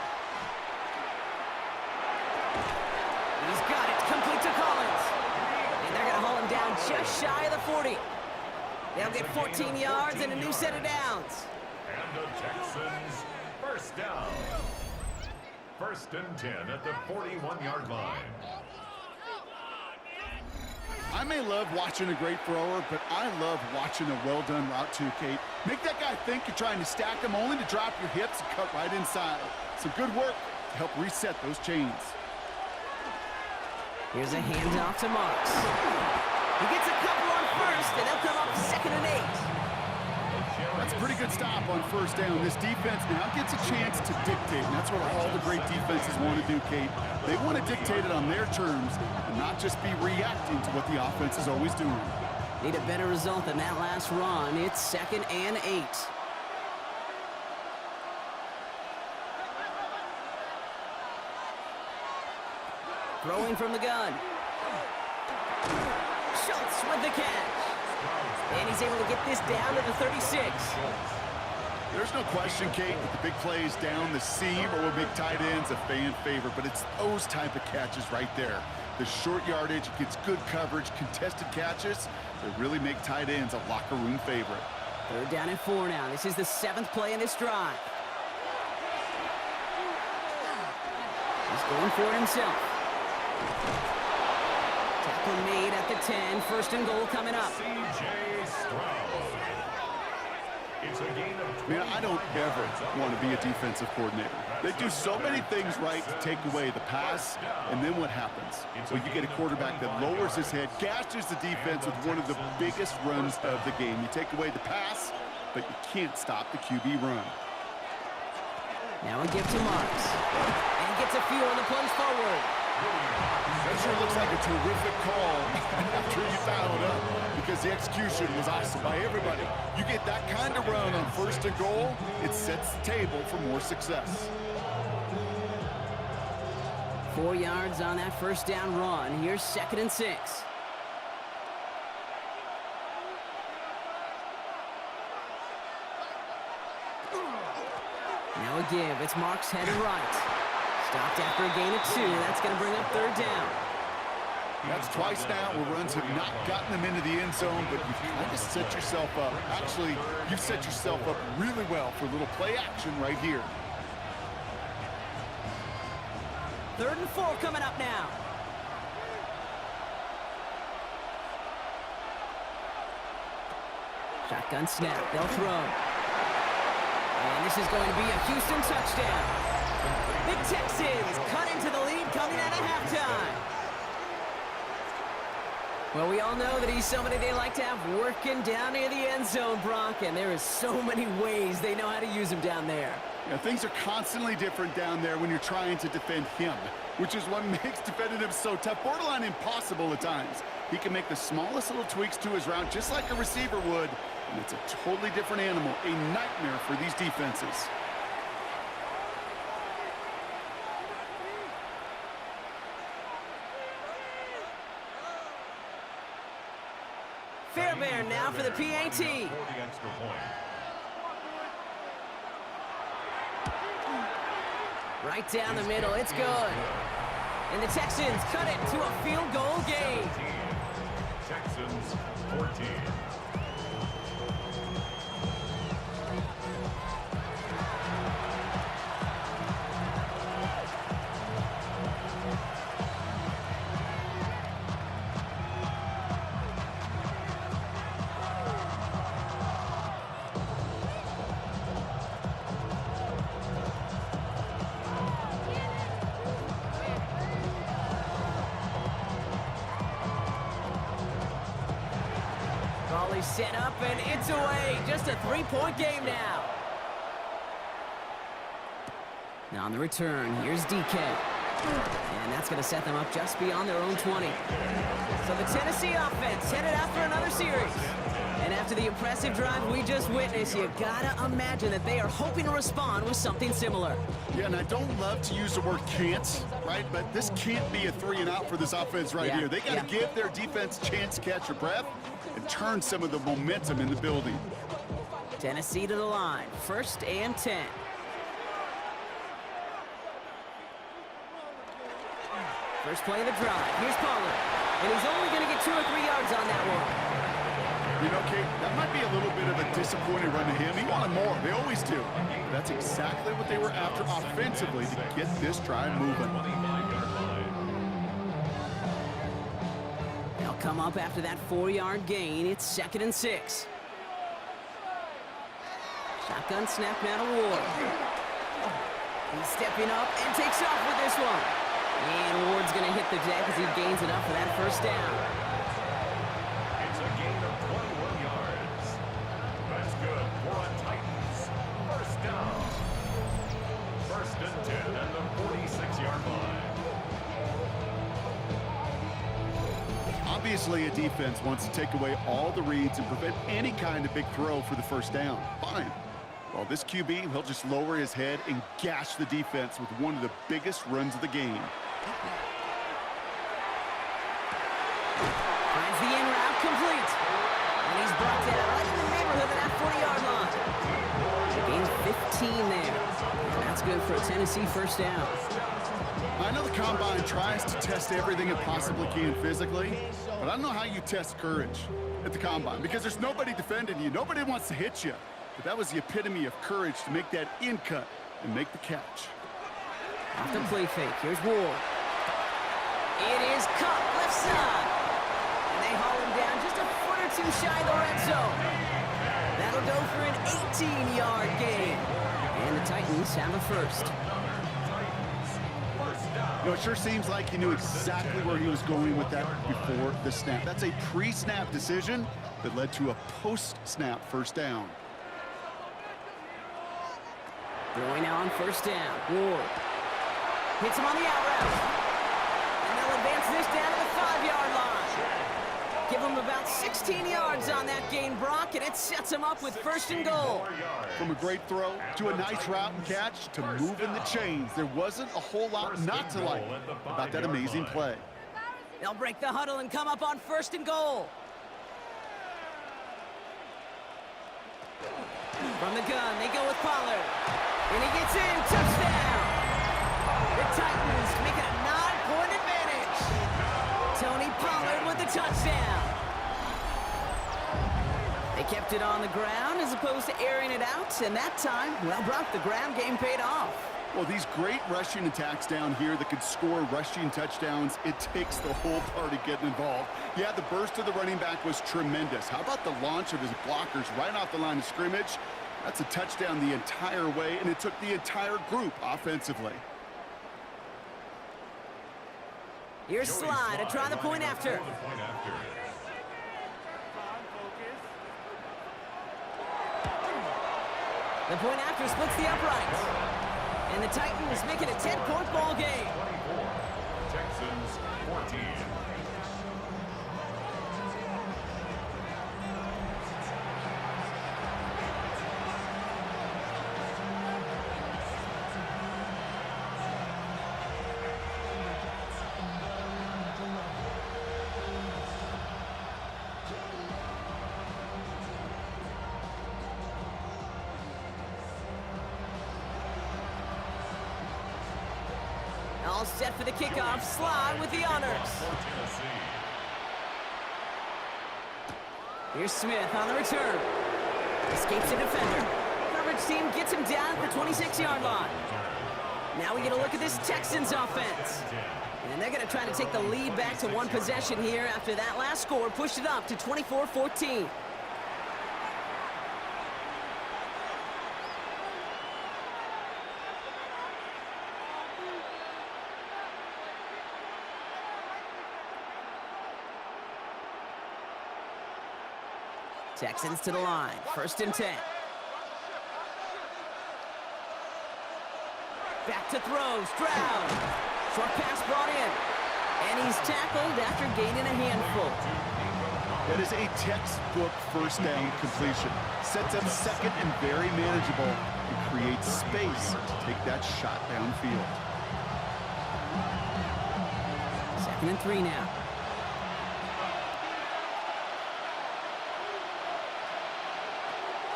He's got it. Complete to Collins. And they're going to haul him down just shy of the 40. They'll get 14 yards and a new set of downs. And the Texans first down. 1st and 10 at the 41-yard line. I may love watching a great thrower, but I love watching a well-done route too, Kate. Make that guy think you're trying to stack him only to drop your hips and cut right inside. Some good work to help reset those chains. Here's a handoff to Marks. He gets a couple on first, and they'll come up 2nd and 8. That's a pretty good stop on 1st down. This defense now gets a chance to dictate, and that's what all the great defenses want to do, Kate. They want to dictate it on their terms and not just be reacting to what the offense is always doing. Need a better result than that last run. It's 2nd and 8. Throwing from the gun. Schultz with the catch. And he's able to get this down to the 36. There's no question, Kate, that the big plays down the seam or with big tight ends a fan favorite, but it's those type of catches right there. The short yardage, gets good coverage, contested catches that really make tight ends a locker room favorite. 3rd down and 4 now. This is the 7th play in this drive. He's going for it himself. Tackle made at the 10. 1st and goal coming up. C.J. Stroud. It's a gain of 20. Man, I don't ever want to be a defensive coordinator. They do so many things right to take away the pass, and then what happens? Well, you get a quarterback that lowers his head, gashes the defense with one of the biggest runs of the game. You take away the pass, but you can't stop the QB run. Now a give to Marks. And he gets a few on the plunge forward. That sure looks like a terrific call after you fouled up, because the execution was awesome by everybody. You get that kind of run on 1st and goal, it sets the table for more success. 4 yards on that 1st down run. Here's 2nd and 6. Now a give. It's Marks headed right. Stopped after a gain of 2. That's going to bring up 3rd down. That's twice now where runs have not gotten them into the end zone, but you've kind of set yourself up. Actually, you've set yourself up really well for a little play action right here. 3rd and 4 coming up now. Shotgun snap. They'll throw. And this is going to be a Houston touchdown. The Texans cut into the lead coming out of halftime. Well, we all know that he's somebody they like to have working down near the end zone, Brock, and there is so many ways they know how to use him down there. Yeah, things are constantly different down there when you're trying to defend him, which is what makes defending him so tough, borderline impossible at times. He can make the smallest little tweaks to his route just like a receiver would, and it's a totally different animal, a nightmare for these defenses. Fairbairn now for the PAT. For the extra point. Right down the middle, it's good. And the Texans cut it to a field goal game. 17. Texans 14. Ball is set up, and it's away. Just a three-point game now. Now on the return, here's DK. And that's going to set them up just beyond their own 20. So the Tennessee offense headed out for another series. And after the impressive drive we just witnessed, you gotta imagine that they are hoping to respond with something similar. Yeah, and I don't love to use the word can't, right? But this can't be a 3-and-out for this offense right here. They got to give their defense a chance to catch their breath and turn some of the momentum in the building. Tennessee to the line, 1st and 10. First play of the drive. Here's Pollard. And he's only going to get 2 or 3 yards on that one. You know, Kate, that might be a little bit of a disappointing run to him. He wanted more. They always do. But that's exactly what they were after offensively to get this drive moving. They'll come up after that 4-yard gain. It's 2nd and 6. Shotgun snap now to Ward. He's stepping up and takes off with this one. And Ward's going to hit the deck as he gains it up for that first down. It's a gain of 21 yards. That's good for a Titans. First down. 1st and 10 at the 46-yard line. Obviously, a defense wants to take away all the reads and prevent any kind of big throw for the first down. Fine. Well, this QB, he'll just lower his head and gash the defense with one of the biggest runs of the game. Finds the in route complete. And he's brought down right in the neighborhood of that 40-yard line. Gain 15 there. And that's good for a Tennessee first down. I know the Combine tries to test everything it possibly can physically, but I don't know how you test courage at the Combine because there's nobody defending you. Nobody wants to hit you. But that was the epitome of courage to make that in cut and make the catch. Off the play fake. Here's Ward. It is cut left side. And they haul him down just a foot or 2 shy of the red zone. That'll go for an 18-yard gain. And the Titans have a first. You know, it sure seems like he knew exactly where he was going with that before the snap. That's a pre-snap decision that led to a post-snap first down. Throwing now on first down. Ward hits him on the out route. And they'll advance this down to the 5-yard line. Give him about 16 yards on that gain, Brock, and it sets him up with 1st and goal. From a great throw to a nice route and catch to moving the chains, there wasn't a whole lot not to like about that amazing play. They'll break the huddle and come up on 1st and goal. From the gun, they go with Pollard. And he gets in, touchdown! The Titans make it a 9-point advantage. Tony Pollard with the touchdown. They kept it on the ground as opposed to airing it out, and that time, well, Brock, the ground game paid off. Well, these great rushing attacks down here that could score rushing touchdowns, it takes the whole party getting involved. Yeah, the burst of the running back was tremendous. How about the launch of his blockers right off the line of scrimmage? That's a touchdown the entire way, and it took the entire group offensively. Here's Slide to try the point after. The point after splits the uprights. And the Titans make it a 10-point ball game. 24, Texans 14. All set for the kickoff. Slide with the honors. Here's Smith on the return. Escapes the defender. Coverage team gets him down at the 26-yard line. Now we get a look at this Texans offense. And they're going to try to take the lead back to 1 possession here after that last score pushed it up to 24-14. Texans to the line. 1st and 10. Back to throw. Stroud. Short pass brought in. And he's tackled after gaining a handful. That is a textbook 1st down completion. Sets up 2nd and very manageable and creates space to take that shot downfield. 2nd and 3 now.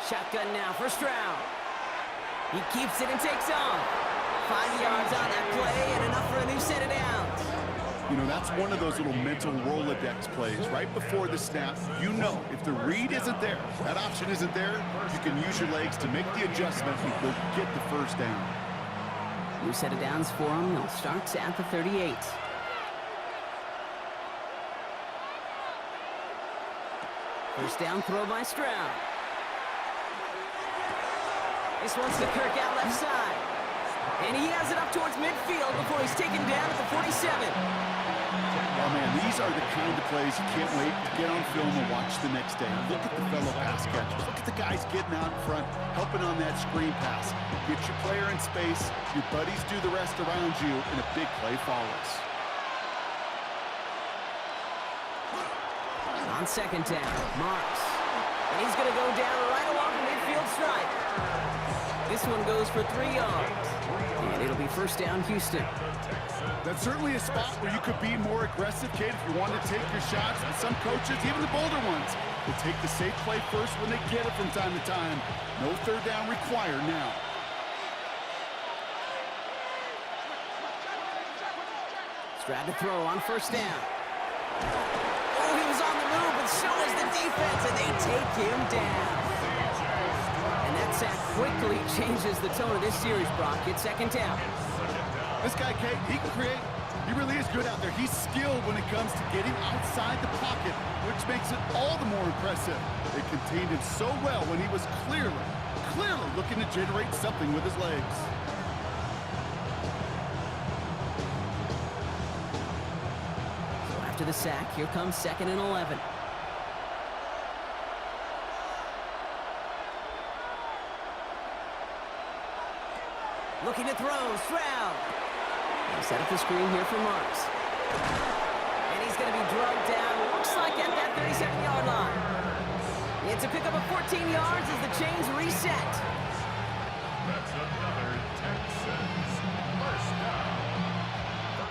Shotgun now for Stroud. He keeps it and takes off. 5 yards on that play and enough for a new set of downs. You know, that's one of those little mental Rolodex plays. Right before the snap, you know if the read isn't there, that option isn't there, you can use your legs to make the adjustment and go get the 1st down. New set of downs for him. They'll start at the 38. First down throw by Stroud. This one's to Kirk out left side. And he has it up towards midfield before he's taken down at the 47. Oh, man, these are the kind of plays you can't wait to get on film and watch the next day. Look at the fellow pass catchers. Look at the guys getting out in front, helping on that screen pass. Get your player in space, your buddies do the rest around you, and a big play follows. On 2nd down, Marks. And he's going to go down right along the midfield stripe. This one goes for 3 yards. And it'll be 1st down, Houston. That's certainly a spot where you could be more aggressive, Kate, if you want to take your shots. And some coaches, even the bolder ones, will take the safe play first when they get it from time to time. No 3rd down required now. Stroud to throw on 1st down. Oh, he was on the move, but so is the defense, and they take him down. And that sack quickly changes the tone of this series, Brock. It's 2nd down. This guy, Kate, he can create. He really is good out there. He's skilled when it comes to getting outside the pocket, which makes it all the more impressive. They contained him so well when he was clearly looking to generate something with his legs. So after the sack, here comes 2nd and 11. Looking to throw, Stroud. Set up the screen here for Marks. And he's going to be drugged down, looks like at that 37-yard line. It's a pickup of 14 yards as the chains reset. That's another Texans 1st down.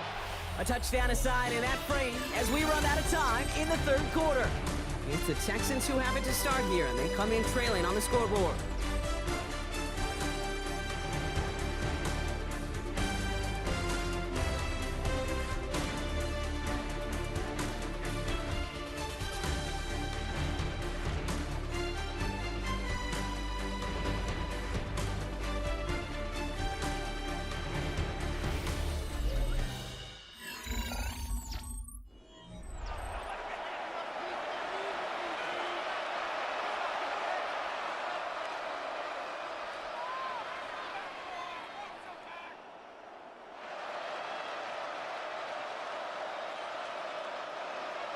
A touchdown aside in that frame as we run out of time in the 3rd quarter. It's the Texans who have it to start here, and they come in trailing on the scoreboard.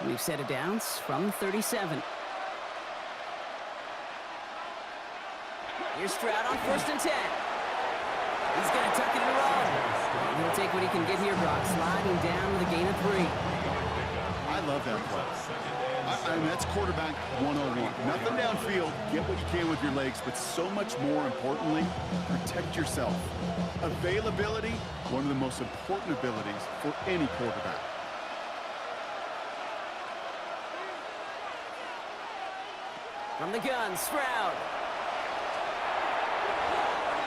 We've set it downs from 37. Here's Stroud on 1st and 10. He's going to tuck it and run. And he'll take what he can get here, Brock, sliding down with a gain of 3. I love that play. I mean, that's quarterback 101. Nothing downfield, get what you can with your legs, but so much more importantly, protect yourself. Availability, one of the most important abilities for any quarterback. From the gun, Stroud.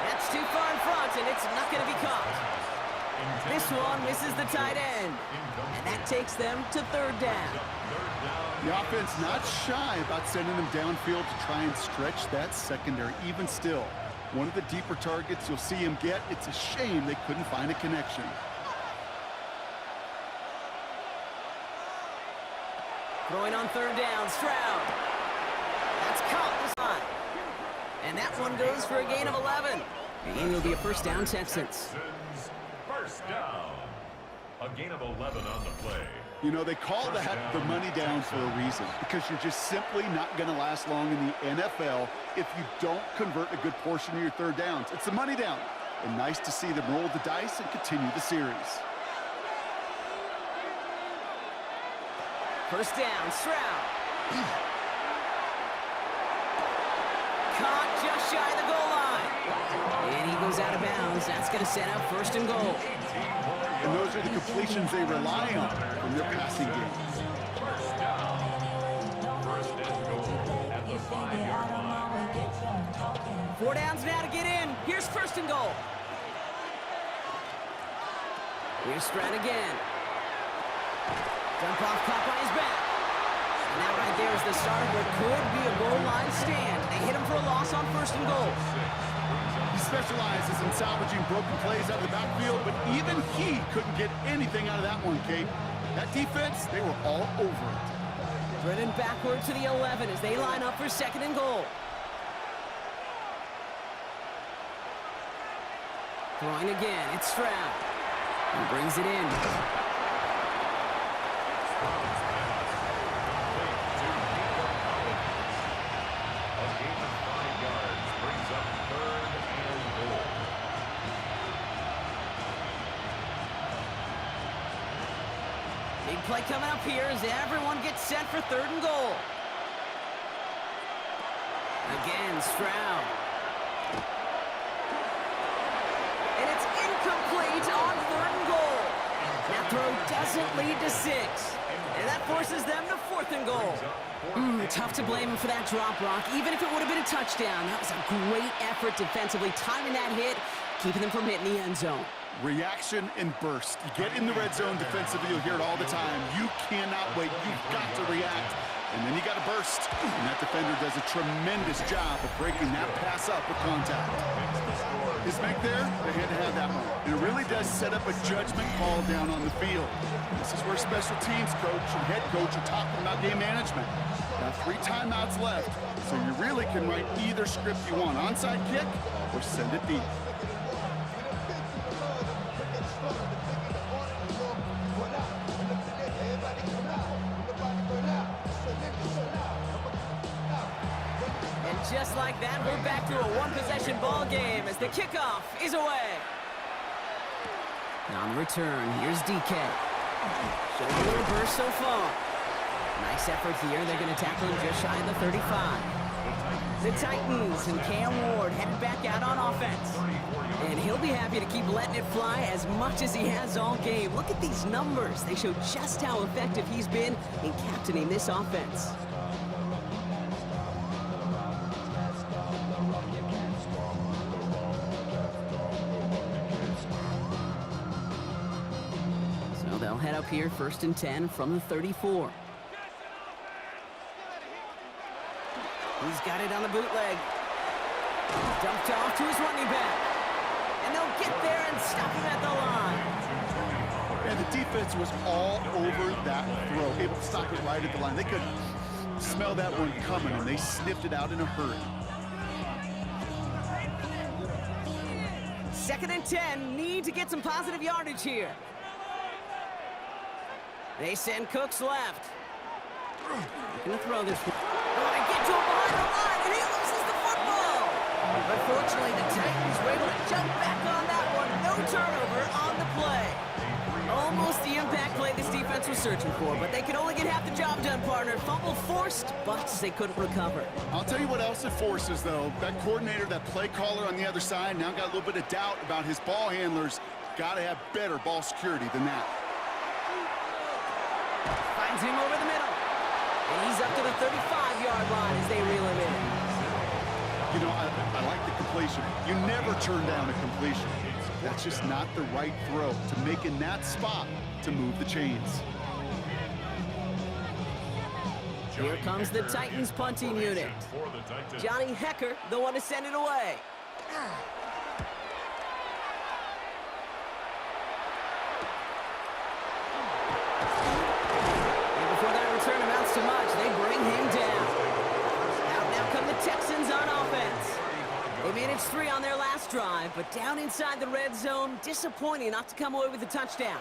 That's too far in front, and it's not going to be caught. This one misses the tight end, and that takes them to 3rd down. The offense not shy about sending them downfield to try and stretch that secondary. Even still, one of the deeper targets you'll see him get. It's a shame they couldn't find a connection. Throwing on 3rd down, Stroud. That's caught this time. And that one goes for a gain of 11. And it'll be a 1st down, Texans. 1st down. A gain of 11 on the play. You know, they call that the money down for a reason, because you're just simply not going to last long in the NFL if you don't convert a good portion of your third downs. It's the money down. And nice to see them roll the dice and continue the series. First down, Stroud. Caught just shy of the goal line. And he goes out of bounds. That's going to set up first and goal. And those are the completions they rely on from their passing game. First and goal at the 5-yard line. 4 downs now to get in. Here's first and goal. Here's Stroud again. Dump off, caught by his back. And that right there is the start of what could be a goal line stand. They hit him for a loss on first and goal. He specializes in salvaging broken plays out of the backfield, but even he couldn't get anything out of that one, Kate. That defense, they were all over it. Running backward to the 11 as they line up for second and goal. Throwing again, it's Stroud. He brings it in. Big play coming up here as everyone gets set for third and goal. Again, Stroud. And it's incomplete on third and goal. That throw doesn't lead to 6. And that forces them to fourth and goal. Tough to blame him for that drop, Rock. Even if it would have been a touchdown, that was a great effort defensively, timing that hit, keeping them from hitting the end zone. Reaction and burst. You get in the red zone defensively, you'll hear it all the time. You cannot wait. You've got to react. And then you got to burst. And that defender does a tremendous job of breaking that pass up with contact. His make there, they had to have that one. And it really does set up a judgment call down on the field. This is where special teams coach and head coach are talking about game management. Got 3 timeouts left, so you really can write either script you want. Onside kick or send it deep. Just like that, we're back to a one-possession ball game as the kickoff is away. On the return, here's DK. Showing a little burst so far. Nice effort here. They're going to tackle him just shy of the 35. The Titans and Cam Ward headed back out on offense. And he'll be happy to keep letting it fly as much as he has all game. Look at these numbers. They show just how effective he's been in captaining this offense. They'll head up here, first and 10 from the 34. He's got it on the bootleg. Dumped off to his running back. And they'll get there and stop him at the line. And the defense was all over that throw, able to stop it right at the line. They could smell that one coming, and they sniffed it out in a hurry. Second and 10, need to get some positive yardage here. They send Cooks left. Going to throw this one. Oh, they get to him behind the line, and he loses the football. But fortunately, the Titans were able to jump back on that one. No turnover on the play. Almost the impact play this defense was searching for, but they could only get half the job done, partner. Fumble forced, but they couldn't recover. I'll tell you what else it forces, though. That coordinator, that play caller on the other side, now got a little bit of doubt about his ball handlers. Got to have better ball security than that. Finds him over the middle. And he's up to the 35-yard line as they reel him in. You know, I like the completion. You never turn down a completion. That's just not the right throw to make in that spot to move the chains. Here comes the Titans punting unit. Johnny Hecker, the one to send it away. So much, they bring him down. Out now come the Texans on offense. They managed 3 on their last drive, but down inside the red zone, disappointing not to come away with a touchdown.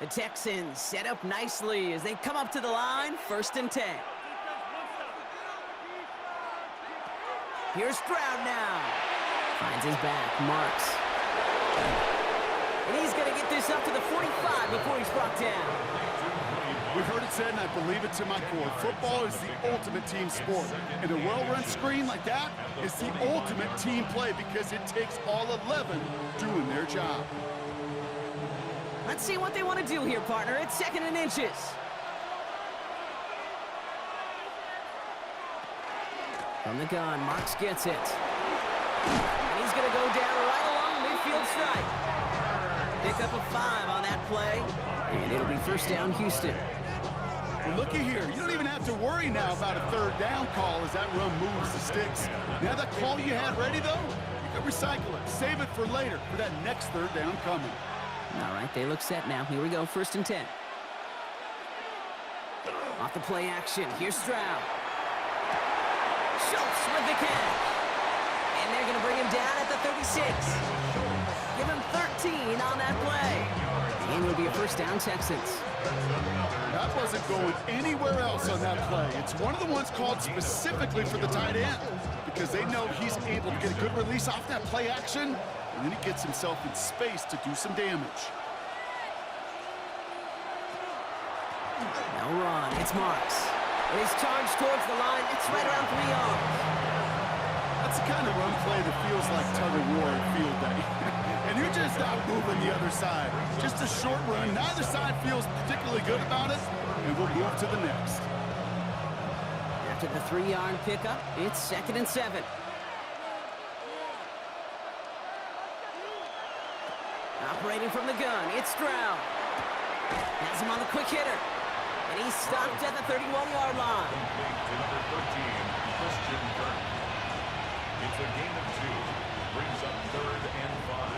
The Texans set up nicely as they come up to the line, 1st and 10. Here's Stroud now. Finds his back, marks. And he's going to get this up to the 45 before he's brought down. We've heard it said, and I believe it to my core. Football is the ultimate team sport. And a well-run screen like that is the ultimate team play because it takes all 11 doing their job. Let's see what they want to do here, partner. It's 2nd and inches. From the gun, Marks gets it. And he's going to go down right along midfield stripe. Pick up a 5 on that play, and it'll be 1st down, Houston. Well, looky here. You don't even have to worry now about a 3rd down call as that run moves the sticks. Now that call you had ready, though, you can recycle it. Save it for later for that next 3rd down coming. All right, they look set now. Here we go, 1st and 10. Off the play action, here's Stroud. Schultz with the catch. And they're going to bring him down at the 36. Give him 13 on that play. And it'll be a 1st down, Texans. That wasn't going anywhere else on that play. It's one of the ones called specifically for the tight end because they know he's able to get a good release off that play action, and then he gets himself in space to do some damage. Now run, it's Marks. And he's charged towards the line. It's right around 3 yards. That's the kind of run play that feels like tug-of-war at field day. And you're just not moving the other side. Just a short run. Neither side feels particularly good about it, and we'll move to the next. After the 3-yard pickup, it's 2nd and 7. Operating from the gun, it's Stroud. Has him on the quick hitter. And he's stopped at the 31-yard line. To number 13, Christian Kirk. It's a gain of 2. Brings up 3rd and 5.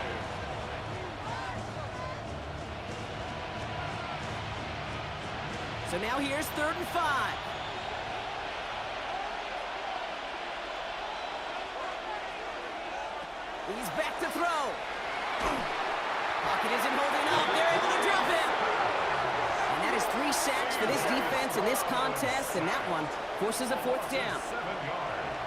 So now here's 3rd and 5. He's back to throw. Pocket isn't holding up. They're able to drop him. And that is 3 sacks for this defense in this contest, and that one forces a 4th down.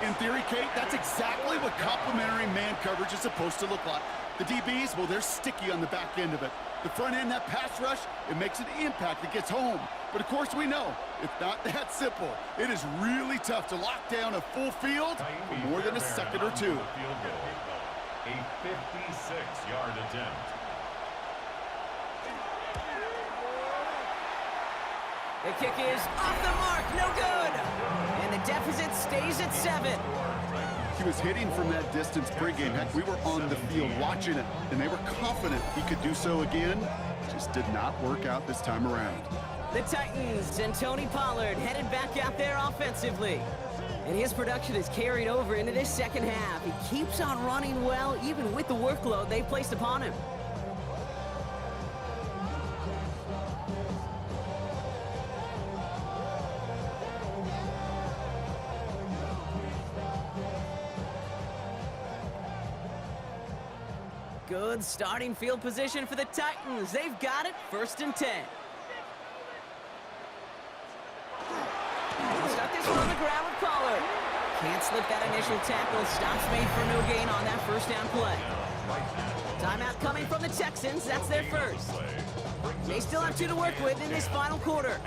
In theory, Kate, that's exactly what complementary man coverage is supposed to look like. The DBs, well, they're sticky on the back end of it. The front end, that pass rush, it makes an impact that gets home. But of course we know, it's not that simple. It is really tough to lock down a full field for more than a second or two. A 56-yard attempt. The kick is off the mark, no good. And the deficit stays at 7. He was hitting from that distance pregame. Heck, we were on the field watching it, and they were confident he could do so again. Just did not work out this time around. The Titans and Tony Pollard headed back out there offensively. And his production is carried over into this 2nd half. He keeps on running well, even with the workload they've placed upon him. Good starting field position for the Titans. They've got it, 1st and 10. We'll start this one on the ground with Pollard. Can't slip that initial tackle. Stops made for no gain on that 1st down play. Timeout coming from the Texans. That's their first. They still have 2 to work with in this final quarter.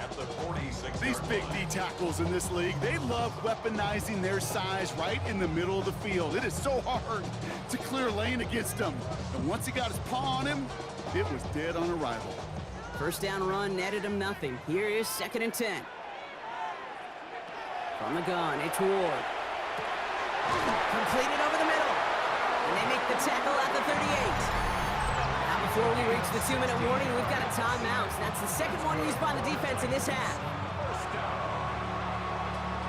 These big D tackles in this league, they love weaponizing their size right in the middle of the field. It is so hard to clear lane against them. And once he got his paw on him, it was dead on arrival. 1st down run netted him nothing. Here is 2nd and 10. From the gun, it's Ward. Completed over the middle. And they make the tackle at the 38. Now before we reach the 2-minute warning, we've got a timeout. That's the 2nd one used by the defense in this half.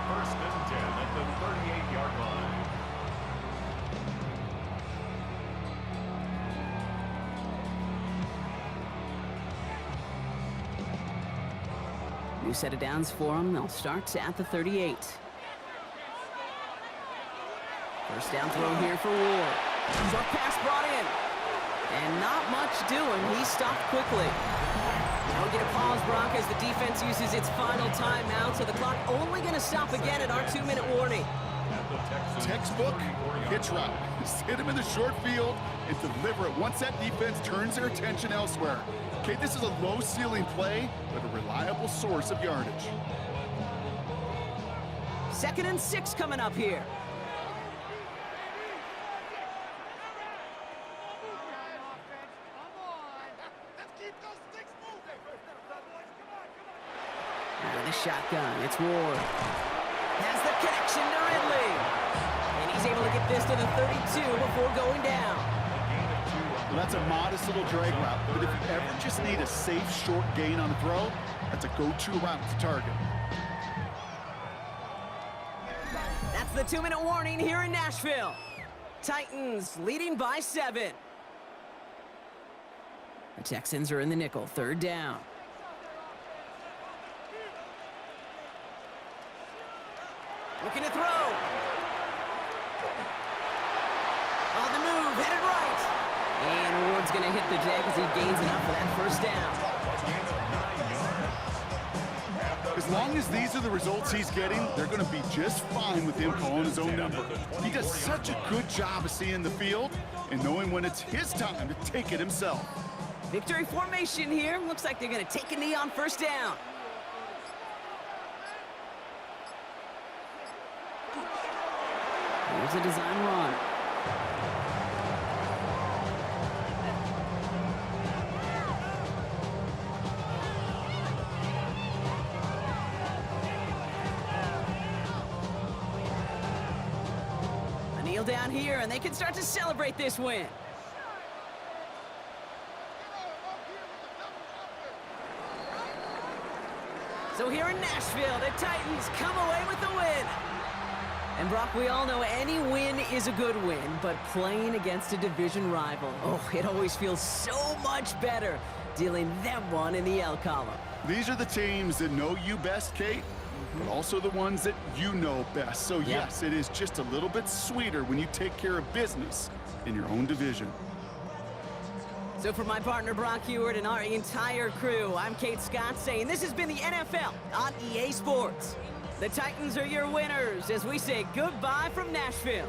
1st and 10 at the 38-yard line. New set of downs for them. They'll start at the 38. 1st down throw here for Ward. Short pass brought in. And not much doing. He stopped quickly. We'll get a pause, Brock, as the defense uses its final timeout, so the clock only going to stop again at our 2-minute warning. Textbook hitch route. Just hit him in the short field and deliver it once that defense turns their attention elsewhere. Okay, this is a low-ceiling play, but a reliable source of yardage. 2nd and 6 coming up here. With a shotgun, it's Ward. Has the connection to Ridley. And he's able to get this to the 32 before going down. Well, that's a modest little drag route, but if you ever just need a safe, short gain on a throw, that's a go-to route to target. That's the 2-minute warning here in Nashville. Titans leading by 7. The Texans are in the nickel, 3rd down. Looking to throw. On the move, headed right. And Ward's going to hit the deck as he gains enough for that 1st down. As long as these are the results he's getting, they're going to be just fine with him calling his own number. He does such a good job of seeing the field and knowing when it's his time to take it himself. Victory formation here. Looks like they're going to take a knee on 1st down. Here's a design run. A kneel down here, and they can start to celebrate this win. So here in Nashville, the Titans come away with the win. And Brock, we all know any win is a good win, but playing against a division rival, oh, it always feels so much better dealing them one in the L column. These are the teams that know you best, Kate, but also the ones that you know best. So yes, it is just a little bit sweeter when you take care of business in your own division. So for my partner Brock Heward and our entire crew, I'm Kate Scott saying this has been the NFL on EA Sports. The Titans are your winners as we say goodbye from Nashville.